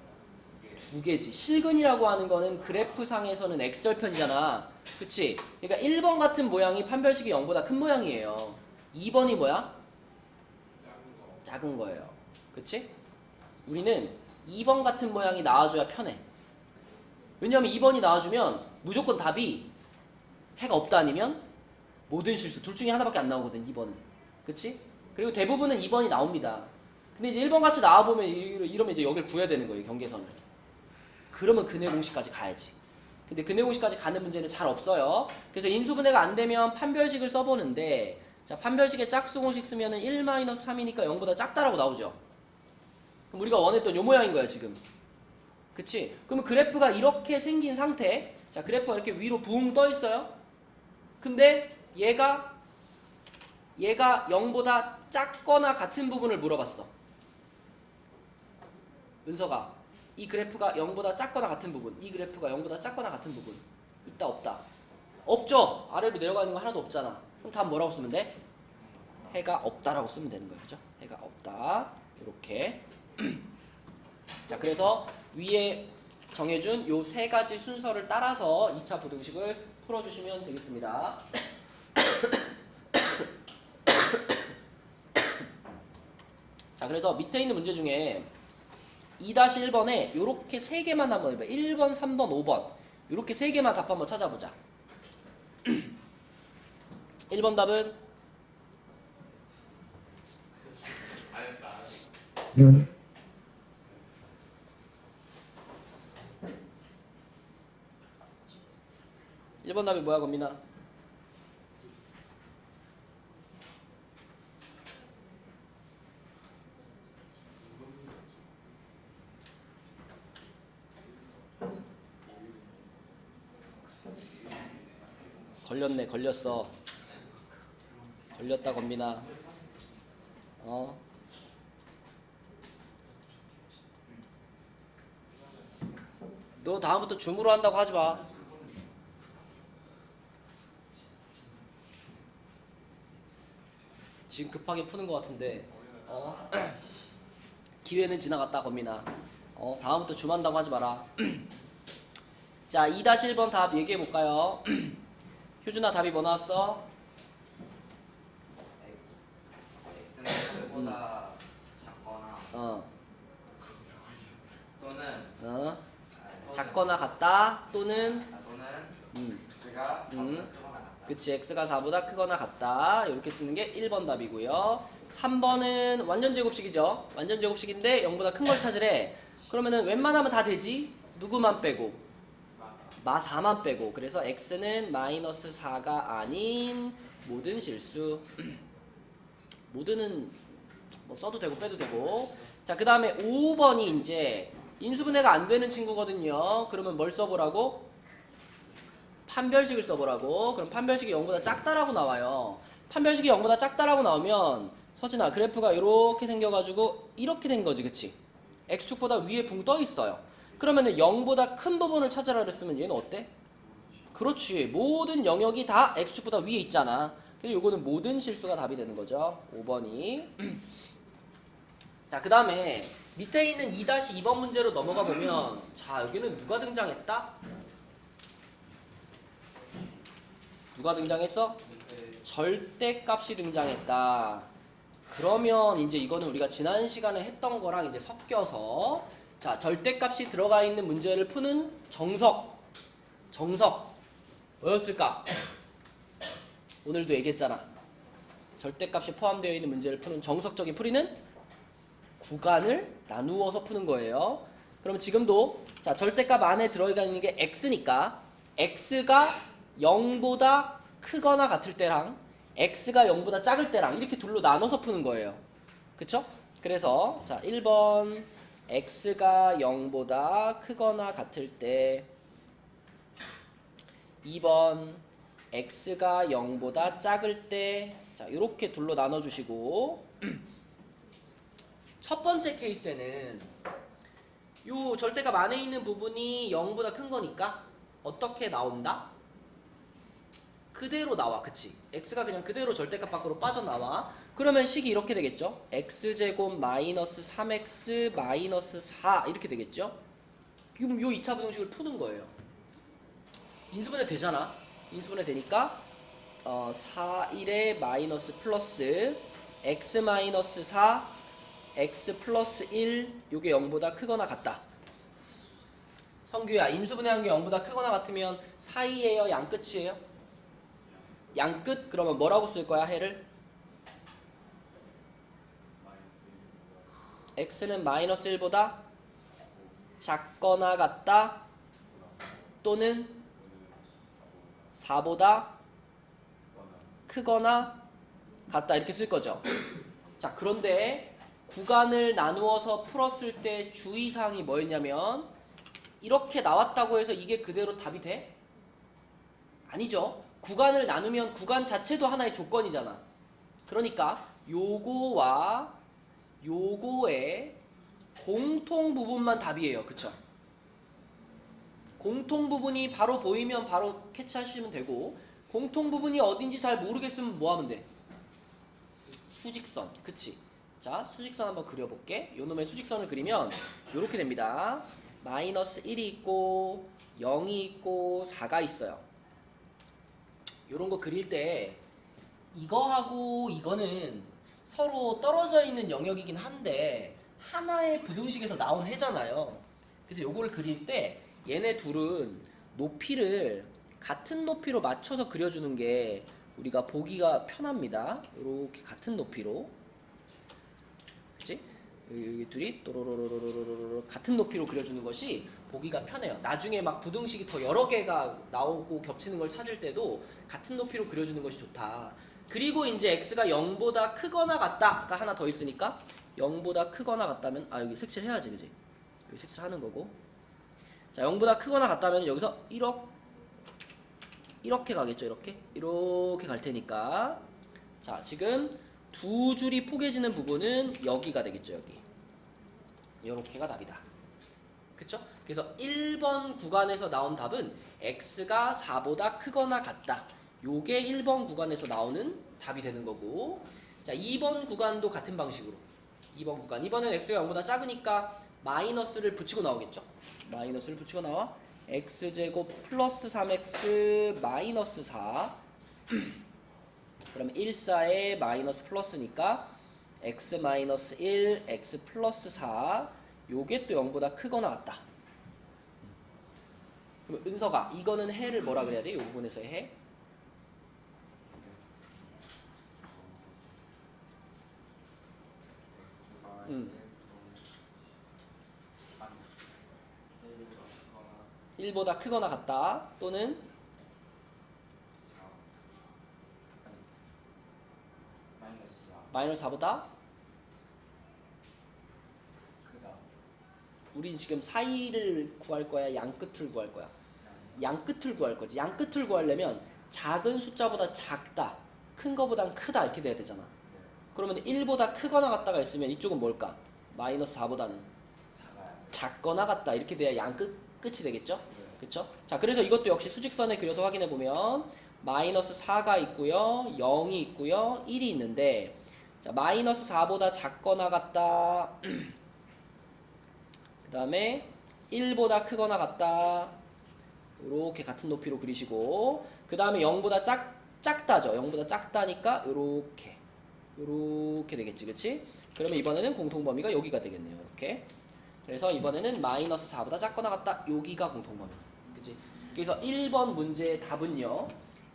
2개지. 실근이라고 하는 거는 그래프상에서는 x절편이잖아. 그치? 그러니까 1번 같은 모양이 판별식이 0보다 큰 모양이에요. 2번이 뭐야? 작은 거예요. 그치? 우리는 2번 같은 모양이 나와줘야 편해. 왜냐면 2번이 나와주면 무조건 답이 해가 없다 아니면 모든 실수. 둘 중에 하나밖에 안 나오거든, 2번은. 그치? 그리고 대부분은 2번이 나옵니다. 근데 이제 1번 같이 나와보면 이러면 이제 여기를 구해야 되는 거예요, 경계선을. 그러면 근해 공식까지 가야지. 근데 근해 공식까지 가는 문제는 잘 없어요. 그래서 인수분해가 안 되면 판별식을 써보는데, 자, 판별식에 짝수 공식 쓰면은 1-3이니까 0보다 작다라고 나오죠. 그럼 우리가 원했던 요 모양인 거야, 지금. 그치? 그러면 그래프가 이렇게 생긴 상태, 자, 그래프가 이렇게 위로 붕 떠 있어요. 근데 얘가 0보다 작거나 같은 부분을 물어봤어. 은서가, 이 그래프가 0보다 작거나 같은 부분, 이 그래프가 0보다 작거나 같은 부분 있다 없다? 없죠? 아래로 내려가는 거 하나도 없잖아. 그럼 답 뭐라고 쓰면 돼? 해가 없다라고 쓰면 되는 거야. 그죠? 해가 없다. 이렇게. 자, 그래서 위에 정해준 요 세 가지 순서를 따라서 2차 부등식을 풀어주시면 되겠습니다. 자, 그래서 밑에 있는 문제 중에 2-1번에 요렇게 세 개만 한번 해봐. 1번, 3번, 5번. 이렇게 세 개만 답 한번 찾아보자. 1번 답은 안 했다. 1번 답이 뭐야, 권민아? 걸렸네, 걸렸어. 걸렸다, 권민아. 너 다음부터 줌으로 한다고 하지 마. 지금 급하게 푸는 것 같은데, 기회는 지나갔다, 권민아. 다음부터 줌 한다고 하지 마라. 자, 2-1번 답 얘기해 볼까요? 효준아, 답이 뭐 나왔어? x는 x보다 작거나 또는 작거나 같다 또는 또는 x가 4보다 크거나 같다. 그치, x가 4보다 크거나 같다. 이렇게 쓰는 게 1번 답이고요. 3번은 완전 제곱식이죠. 완전 제곱식인데 0보다 큰 걸 찾으래. 그러면은 웬만하면 다 되지. 누구만 빼고? 마 4만 빼고. 그래서 x는 마이너스 4가 아닌 모든 실수. 모든은 뭐 써도 되고 빼도 되고. 자, 그 다음에 5번이 이제 인수분해가 안 되는 친구거든요. 그러면 뭘 써보라고? 판별식을 써보라고. 그럼 판별식이 0보다 작다라고 나와요. 판별식이 0보다 작다라고 나오면 서진아, 그래프가 이렇게 생겨가지고 이렇게 된 거지, 그치? x축보다 위에 붕 떠 있어요. 그러면은 0보다 큰 부분을 찾으라 그랬으면 얘는 어때? 그렇지, 모든 영역이 다 x축보다 위에 있잖아. 그래서 요거는 모든 실수가 답이 되는 거죠. 5번이. 자, 그 다음에 밑에 있는 2-2번 문제로 넘어가 보면, 자, 여기는 누가 등장했다? 누가 등장했어? 절대값이 등장했다. 그러면 이제 이거는 우리가 지난 시간에 했던 거랑 이제 섞여서, 자, 절대값이 들어가 있는 문제를 푸는 정석 뭐였을까? 오늘도 얘기했잖아. 절대값이 포함되어 있는 문제를 푸는 정석적인 풀이는 구간을 나누어서 푸는 거예요. 그럼 지금도 자, 절대값 안에 들어가 있는 게 x니까 x가 0보다 크거나 같을 때랑 x가 0보다 작을 때랑 이렇게 둘로 나눠서 푸는 거예요. 그쵸? 그래서 자, 1번 x가 0보다 크거나 같을 때, 2번 x가 0보다 작을 때, 자, 이렇게 둘로 나눠주시고 첫 번째 케이스에는 요 절대값 안에 있는 부분이 0보다 큰 거니까 어떻게 나온다? 그대로 나와. 그치? x가 그냥 그대로 절대값 밖으로 빠져나와. 그러면 식이 이렇게 되겠죠? x제곱 마이너스 3x 마이너스 4 이렇게 되겠죠? 그럼 요 2차 부등식을 푸는 거예요. 인수분해 되잖아. 인수분해 되니까 4, 1에 마이너스 플러스 x 마이너스 4 x 플러스 1 요게 0보다 크거나 같다. 성규야, 인수분해한 게 0보다 크거나 같으면 사이에요? 양끝이에요? 양끝? 그러면 뭐라고 쓸 거야, 해를? x는 마이너스 1보다 작거나 같다 또는 4보다 크거나 같다 이렇게 쓸 거죠. 자, 그런데 구간을 나누어서 풀었을 때 주의사항이 뭐였냐면 이렇게 나왔다고 해서 이게 그대로 답이 돼? 아니죠. 구간을 나누면 구간 자체도 하나의 조건이잖아. 그러니까 요거와 요거의 공통 부분만 답이에요. 그쵸? 공통 부분이 바로 보이면 바로 캐치하시면 되고, 공통 부분이 어딘지 잘 모르겠으면 뭐 하면 돼? 수직선. 그치? 자, 수직선 한번 그려볼게. 요 놈의 수직선을 그리면 요렇게 됩니다. 마이너스 1이 있고 0이 있고 4가 있어요. 요런 거 그릴 때 이거하고 이거는 서로 떨어져 있는 영역이긴 한데 하나의 부등식에서 나온 해잖아요. 그래서 요거를 그릴 때 얘네 둘은 높이를 같은 높이로 맞춰서 그려주는 게 우리가 보기가 편합니다. 이렇게 같은 높이로, 그치? 여기 둘이 또로로로로로로 같은 높이로 그려주는 것이 보기가 편해요. 나중에 막 부등식이 더 여러 개가 나오고 겹치는 걸 찾을 때도 같은 높이로 그려주는 것이 좋다. 그리고 이제 x가 0보다 크거나 같다가 하나 더 있으니까 0보다 크거나 같다면 여기 색칠해야지, 그지? 여기 색칠하는 거고. 자, 0보다 크거나 같다면 여기서 이렇게 가겠죠. 이렇게 갈 테니까. 자, 지금 두 줄이 포개지는 부분은 여기가 되겠죠. 여기. 요렇게가 답이다. 그쵸? 그래서 1번 구간에서 나온 답은 x가 4보다 크거나 같다. 요게 1번 구간에서 나오는 답이 되는 거고. 자, 2번 구간도 같은 방식으로. 2번 구간. 이번엔 x가 0보다 작으니까 마이너스를 붙이고 나오겠죠? 마이너스를 붙이고 나와. x제곱 플러스 3x 마이너스 4. 그럼 1, 4에 마이너스 플러스니까 x 마이너스 1, x 플러스 4. 요게 또 0보다 크거나 같다. 그럼 은서가 이거는 해를 뭐라 그래야 돼? 이 부분에서의 해? 음. 1보다 크거나 같다. 또는 마이너스 4보다 크다. 우린 지금 사이를 구할 거야? 양끝을 구할 거야? 양끝을 구할 거지. 양끝을 구하려면 작은 숫자보다 작다, 큰 거보단 크다 이렇게 돼야 되잖아. 그러면 1보다 크거나 같다가 있으면 이쪽은 뭘까? 마이너스 4보다는 작거나 같다 이렇게 돼야 끝이 되겠죠? 그쵸? 자, 그래서 이것도 역시 수직선에 그려서 확인해 보면 마이너스 4가 있고요, 0이 있고요, 1이 있는데, 자, 마이너스 4보다 작거나 같다. 그 다음에 1보다 크거나 같다. 이렇게 같은 높이로 그리시고, 그 다음에 0보다 작다죠. 0보다 작다니까 요렇게 되겠지, 그치? 그러면 이번에는 공통범위가 여기가 되겠네요. 이렇게. 그래서 이번에는 마이너스 4보다 작거나 같다. 여기가 공통범위. 그치? 그래서 1번 문제의 답은요,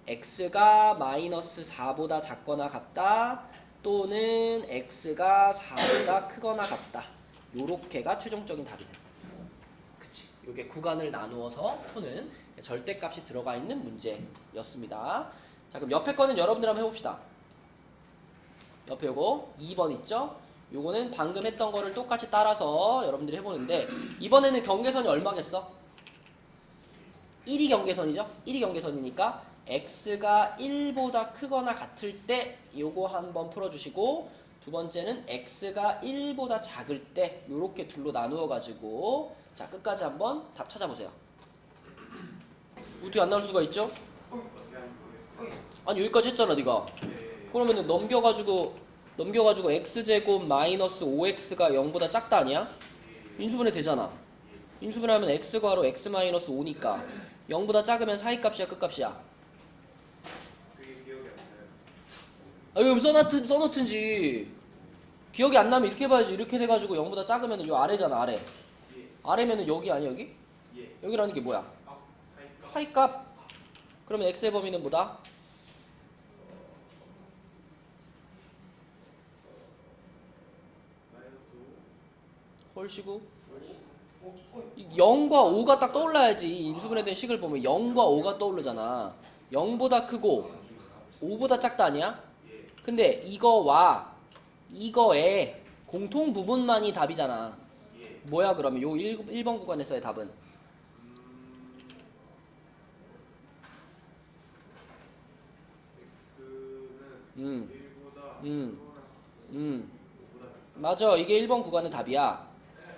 x가 마이너스 4보다 작거나 같다, 또는 x가 4보다 크거나 같다. 요렇게가 최종적인 답이 된다. 그치? 요게 구간을 나누어서 푸는 절대값이 들어가 있는 문제였습니다. 자, 그럼 옆에 거는 여러분들 한번 해봅시다. 옆에 요거 2번 있죠? 요거는 방금 했던 거를 똑같이 따라서 여러분들이 해보는데, 이번에는 경계선이 얼마겠어? 1이 경계선이죠? 1이 경계선이니까 x가 1보다 크거나 같을 때 요거 한번 풀어주시고, 두 번째는 x가 1보다 작을 때 요렇게 둘로 나누어 가지고, 자, 끝까지 한번 답 찾아보세요. 어떻게 안 나올 수가 있죠? 아니, 여기까지 했잖아 네가. 그러면은 넘겨가지고 x제곱 마이너스 5x가 0보다 작다 아니야? 인수분해 되잖아. 인수분해하면 x괄호 x 마이너스 5니까 0보다 작으면 사이값이야, 끝값이야? 그럼 써놓든지. 기억이 안 나면 이렇게 해봐야지. 이렇게 돼가지고 0보다 작으면 요 아래잖아, 아래. 아래면은 여기 아니야, 여기? 여기라는 게 뭐야? 사이값. 그러면 x의 범위는 뭐다? 홀시고 0과 5가 딱 떠올라야지. 인수분해 된 식을 보면 0과 5가 떠오르잖아. 0보다 크고 5보다 작다 아니야? 근데 이거와 이거의 공통 부분만이 답이잖아. 뭐야 그러면 요 1번 구간에서의 답은? 맞아. 이게 1번 구간의 답이야.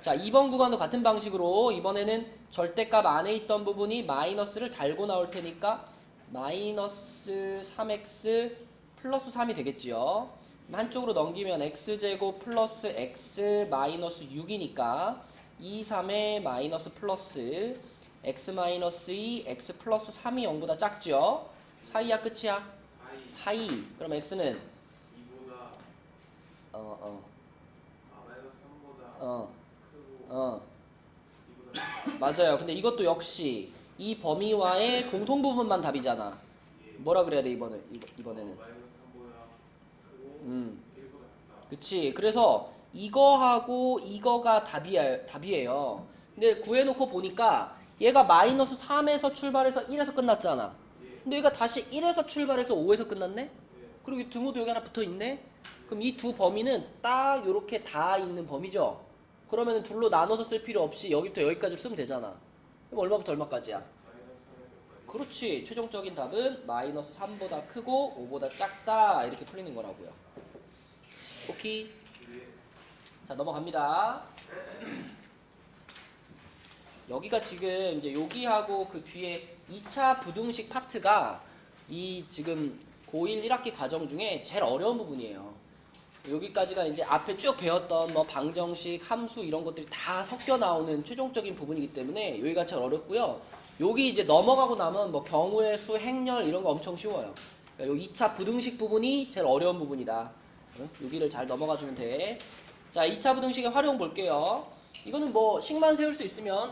자, 2번 구간도 같은 방식으로 이번에는 절대값 안에 있던 부분이 마이너스를 달고 나올 테니까 마이너스 3x 플러스 3이 되겠지요. 한쪽으로 넘기면 x제곱 플러스 x 마이너스 6이니까 2, 3에 마이너스 플러스 x 마이너스 2, x 플러스 3이 0보다 작죠. 사이야 끝이야? 사이. 그럼 x는? 2보다 마이너스 3보다 크고 2보다 맞아요. 근데 이것도 역시 이 범위와의 공통 부분만 답이잖아. 예. 뭐라 그래야 돼 이번에는? 마이너스 3보다 크고 1보다 작다. 그치. 그래서 이거하고 이거가 답이에요. 근데 구해놓고 보니까 얘가 마이너스 3에서 출발해서 1에서 끝났잖아. 예. 근데 얘가 다시 1에서 출발해서 5에서 끝났네? 예. 그리고 이 등호도 여기 하나 붙어있네? 그럼 이 두 범위는 딱 요렇게 다 있는 범위죠? 그러면 둘로 나눠서 쓸 필요 없이 여기부터 여기까지 쓰면 되잖아. 그럼 얼마부터 얼마까지야? 마이너스 3에서 5까지. 그렇지. 최종적인 답은 마이너스 3보다 크고 5보다 작다 이렇게 풀리는 거라고요. 오케이. 예. 자, 넘어갑니다. 여기가 지금 이제 여기하고 그 뒤에 2차 부등식 파트가 이 지금 고1 1학기 과정 중에 제일 어려운 부분이에요. 여기까지가 이제 앞에 쭉 배웠던 뭐 방정식, 함수 이런 것들이 다 섞여 나오는 최종적인 부분이기 때문에 여기가 제일 어렵고요. 여기 이제 넘어가고 나면 뭐 경우의 수, 행렬 이런 거 엄청 쉬워요. 그러니까 요 2차 부등식 부분이 제일 어려운 부분이다. 여기를 잘 넘어가 주면 돼. 자, 2차 부등식의 활용 볼게요. 이거는 뭐 식만 세울 수 있으면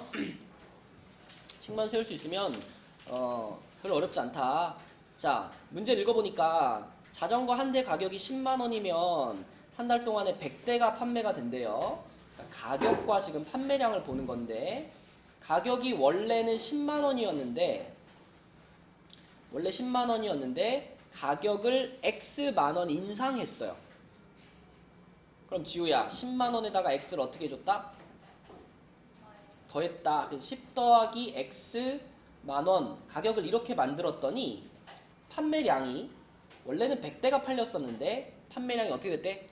별로 어렵지 않다. 자, 문제를 읽어보니까 자전거 한 대 가격이 10만 원이면 한 달 동안에 100대가 판매가 된대요. 그러니까 가격과 지금 판매량을 보는 건데 가격이 원래는 10만 원이었는데 가격을 X만 원 인상했어요. 그럼 지우야 10만 원에다가 X를 어떻게 해줬다? 더했다. 그래서 10 더하기 X만 원 가격을 이렇게 만들었더니 판매량이 원래는 100대가 팔렸었는데 판매량이 어떻게 됐대?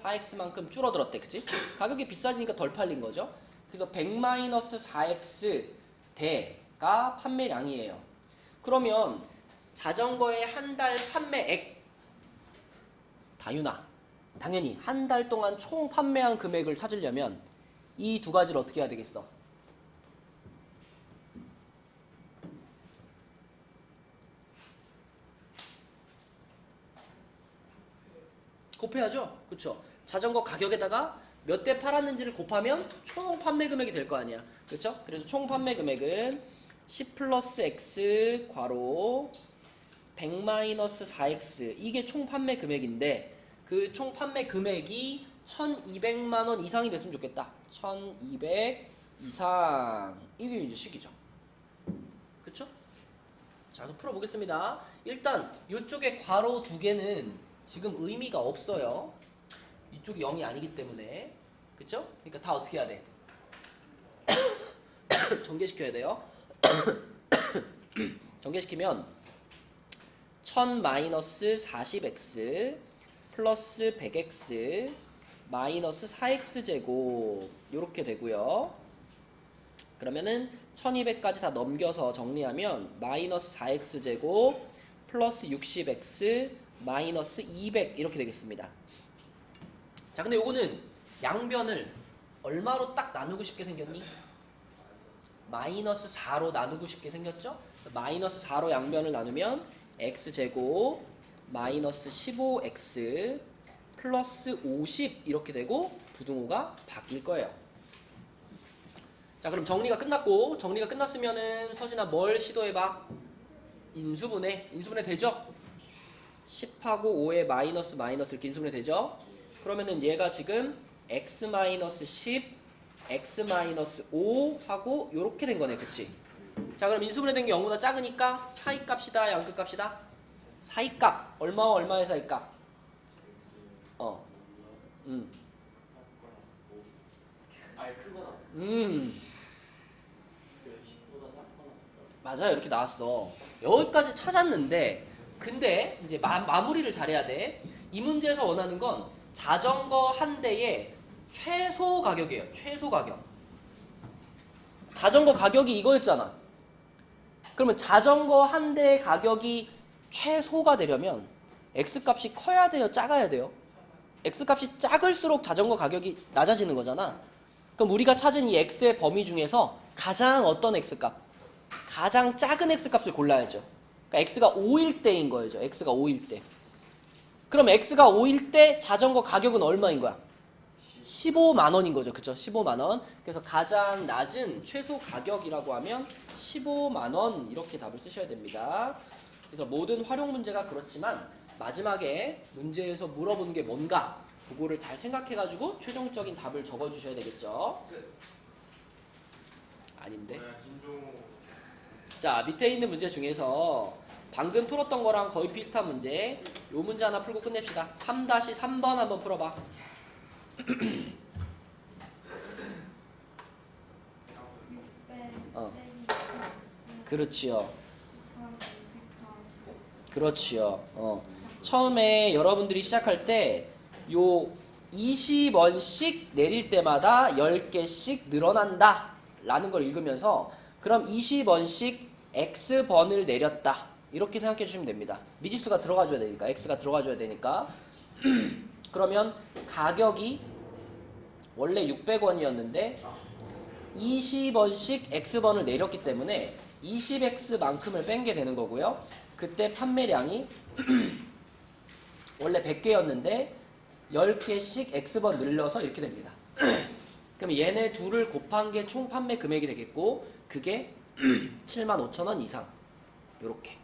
4x만큼 줄어들었대. 그치? 가격이 비싸지니까 덜 팔린 거죠. 그래서 100-4x 대가 판매량이에요. 그러면 자전거의 한 달 판매액 다윤아 당연히 한 달 동안 총 판매한 금액을 찾으려면 이 두 가지를 어떻게 해야 되겠어? 곱해야죠. 그렇죠? 자전거 가격에다가 몇 대 팔았는지를 곱하면 총 판매 금액이 될 거 아니야. 그렇죠? 그래서 총 판매 금액은 10 플러스 x 괄호 100-4x 이게 총 판매 금액인데 그 총 판매 금액이 1200만 원 이상이 됐으면 좋겠다. 1200 이상 이게 이제 식이죠. 그렇죠? 자, 그럼 풀어보겠습니다. 일단 이쪽에 괄호 두 개는 지금 의미가 없어요. 이쪽이 0이 아니기 때문에. 그쵸? 그러니까 다 어떻게 해야 돼? 전개시켜야 돼요. 전개시키면 1000-40x 플러스 100x 마이너스 4x 제곱 요렇게 되고요. 그러면은 1200까지 다 넘겨서 정리하면 마이너스 4x 제곱 플러스 60x 마이너스 200 이렇게 되겠습니다. 자, 근데 요거는 양변을 얼마로 딱 나누고 싶게 생겼니? 마이너스 4로 나누고 싶게 생겼죠? 마이너스 4로 양변을 나누면 x제곱 마이너스 15x 플러스 50 이렇게 되고 부등호가 바뀔 거예요. 자, 그럼 정리가 끝났으면은 서진아 뭘 시도해봐? 인수분해 되죠? 10하고 5에 마이너스 이렇게 인수분해 되죠? 그러면은 얘가 지금 x-10, x-5 하고 요렇게 된 거네. 그치? 자, 그럼 인수분해 된 게 0보다 작으니까 사이값이다, 양끝값이다? 사이값. 얼마와 얼마의 사이값? 아니 크거나 맞아요. 이렇게 나왔어. 여기까지 찾았는데 근데 이제 마무리를 잘해야 돼. 이 문제에서 원하는 건 자전거 한 대의 최소 가격이에요. 최소 가격. 자전거 가격이 이거였잖아. 그러면 자전거 한 대의 가격이 최소가 되려면 X값이 커야 돼요? 작아야 돼요? X값이 작을수록 자전거 가격이 낮아지는 거잖아. 그럼 우리가 찾은 이 X의 범위 중에서 가장 어떤 X값? 가장 작은 X값을 골라야죠. 그러니까 X가 5일 때인 거죠. X가 5일 때. 그럼 X가 5일 때 자전거 가격은 얼마인 거야? 15만 원인 거죠. 그쵸? 15만 원. 그래서 가장 낮은 최소 가격이라고 하면 15만 원 이렇게 답을 쓰셔야 됩니다. 그래서 모든 활용 문제가 그렇지만 마지막에 문제에서 물어보는 게 뭔가 그거를 잘 생각해가지고 최종적인 답을 적어주셔야 되겠죠. 아닌데. 진종 자, 밑에 있는 문제 중에서 방금 풀었던 거랑 거의 비슷한 문제 요 문제 하나 풀고 끝냅시다. 3-3번 한번 풀어봐. 그렇지요. 그렇지요. 처음에 여러분들이 시작할 때 요 20원씩 내릴 때마다 10개씩 늘어난다 라는 걸 읽으면서 그럼 20원씩 X번을 내렸다 이렇게 생각해 주시면 됩니다. 미지수가 들어가줘야 되니까 X가 들어가줘야 되니까 그러면 가격이 원래 600원이었는데 20원씩 X번을 내렸기 때문에 20X만큼을 뺀 게 되는 거고요. 그때 판매량이 원래 100개였는데 10개씩 X번 늘려서 이렇게 됩니다. 그럼 얘네 둘을 곱한 게 총 판매 금액이 되겠고 그게 75,000원 이상 요렇게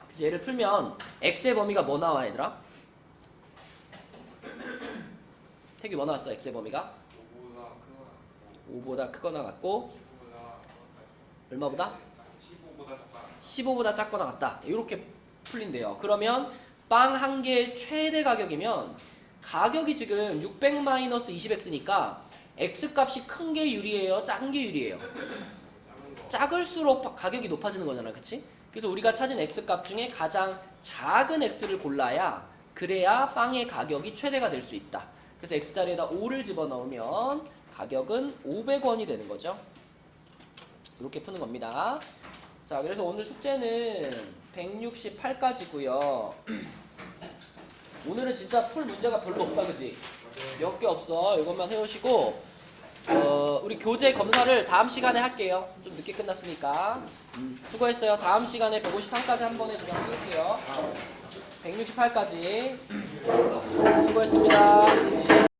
그래서 얘를 풀면 X의 범위가 뭐 나와 얘들아? 태규 뭐 나왔어? X의 범위가? 5보다 크거나 같고 얼마보다? 15보다 작거나 같다. 이렇게 풀린대요. 그러면 빵 한 개의 최대 가격이면 가격이 지금 600-20x니까 x값이 큰 게 유리해요? 작은 게 유리해요? 작을수록 가격이 높아지는 거잖아. 그치? 그래서 우리가 찾은 x값 중에 가장 작은 x를 골라야 그래야 빵의 가격이 최대가 될 수 있다. 그래서 x자리에다 5를 집어넣으면 가격은 500원이 되는 거죠. 이렇게 푸는 겁니다. 자, 그래서 오늘 숙제는 168까지고요. 오늘은 진짜 풀 문제가 별로 없다, 그지? 몇 개 없어. 이것만 해오시고 우리 교재 검사를 다음 시간에 할게요. 좀 늦게 끝났으니까. 수고했어요. 다음 시간에 153까지 한 번에 그냥 찍을게요. 168까지. 수고했습니다.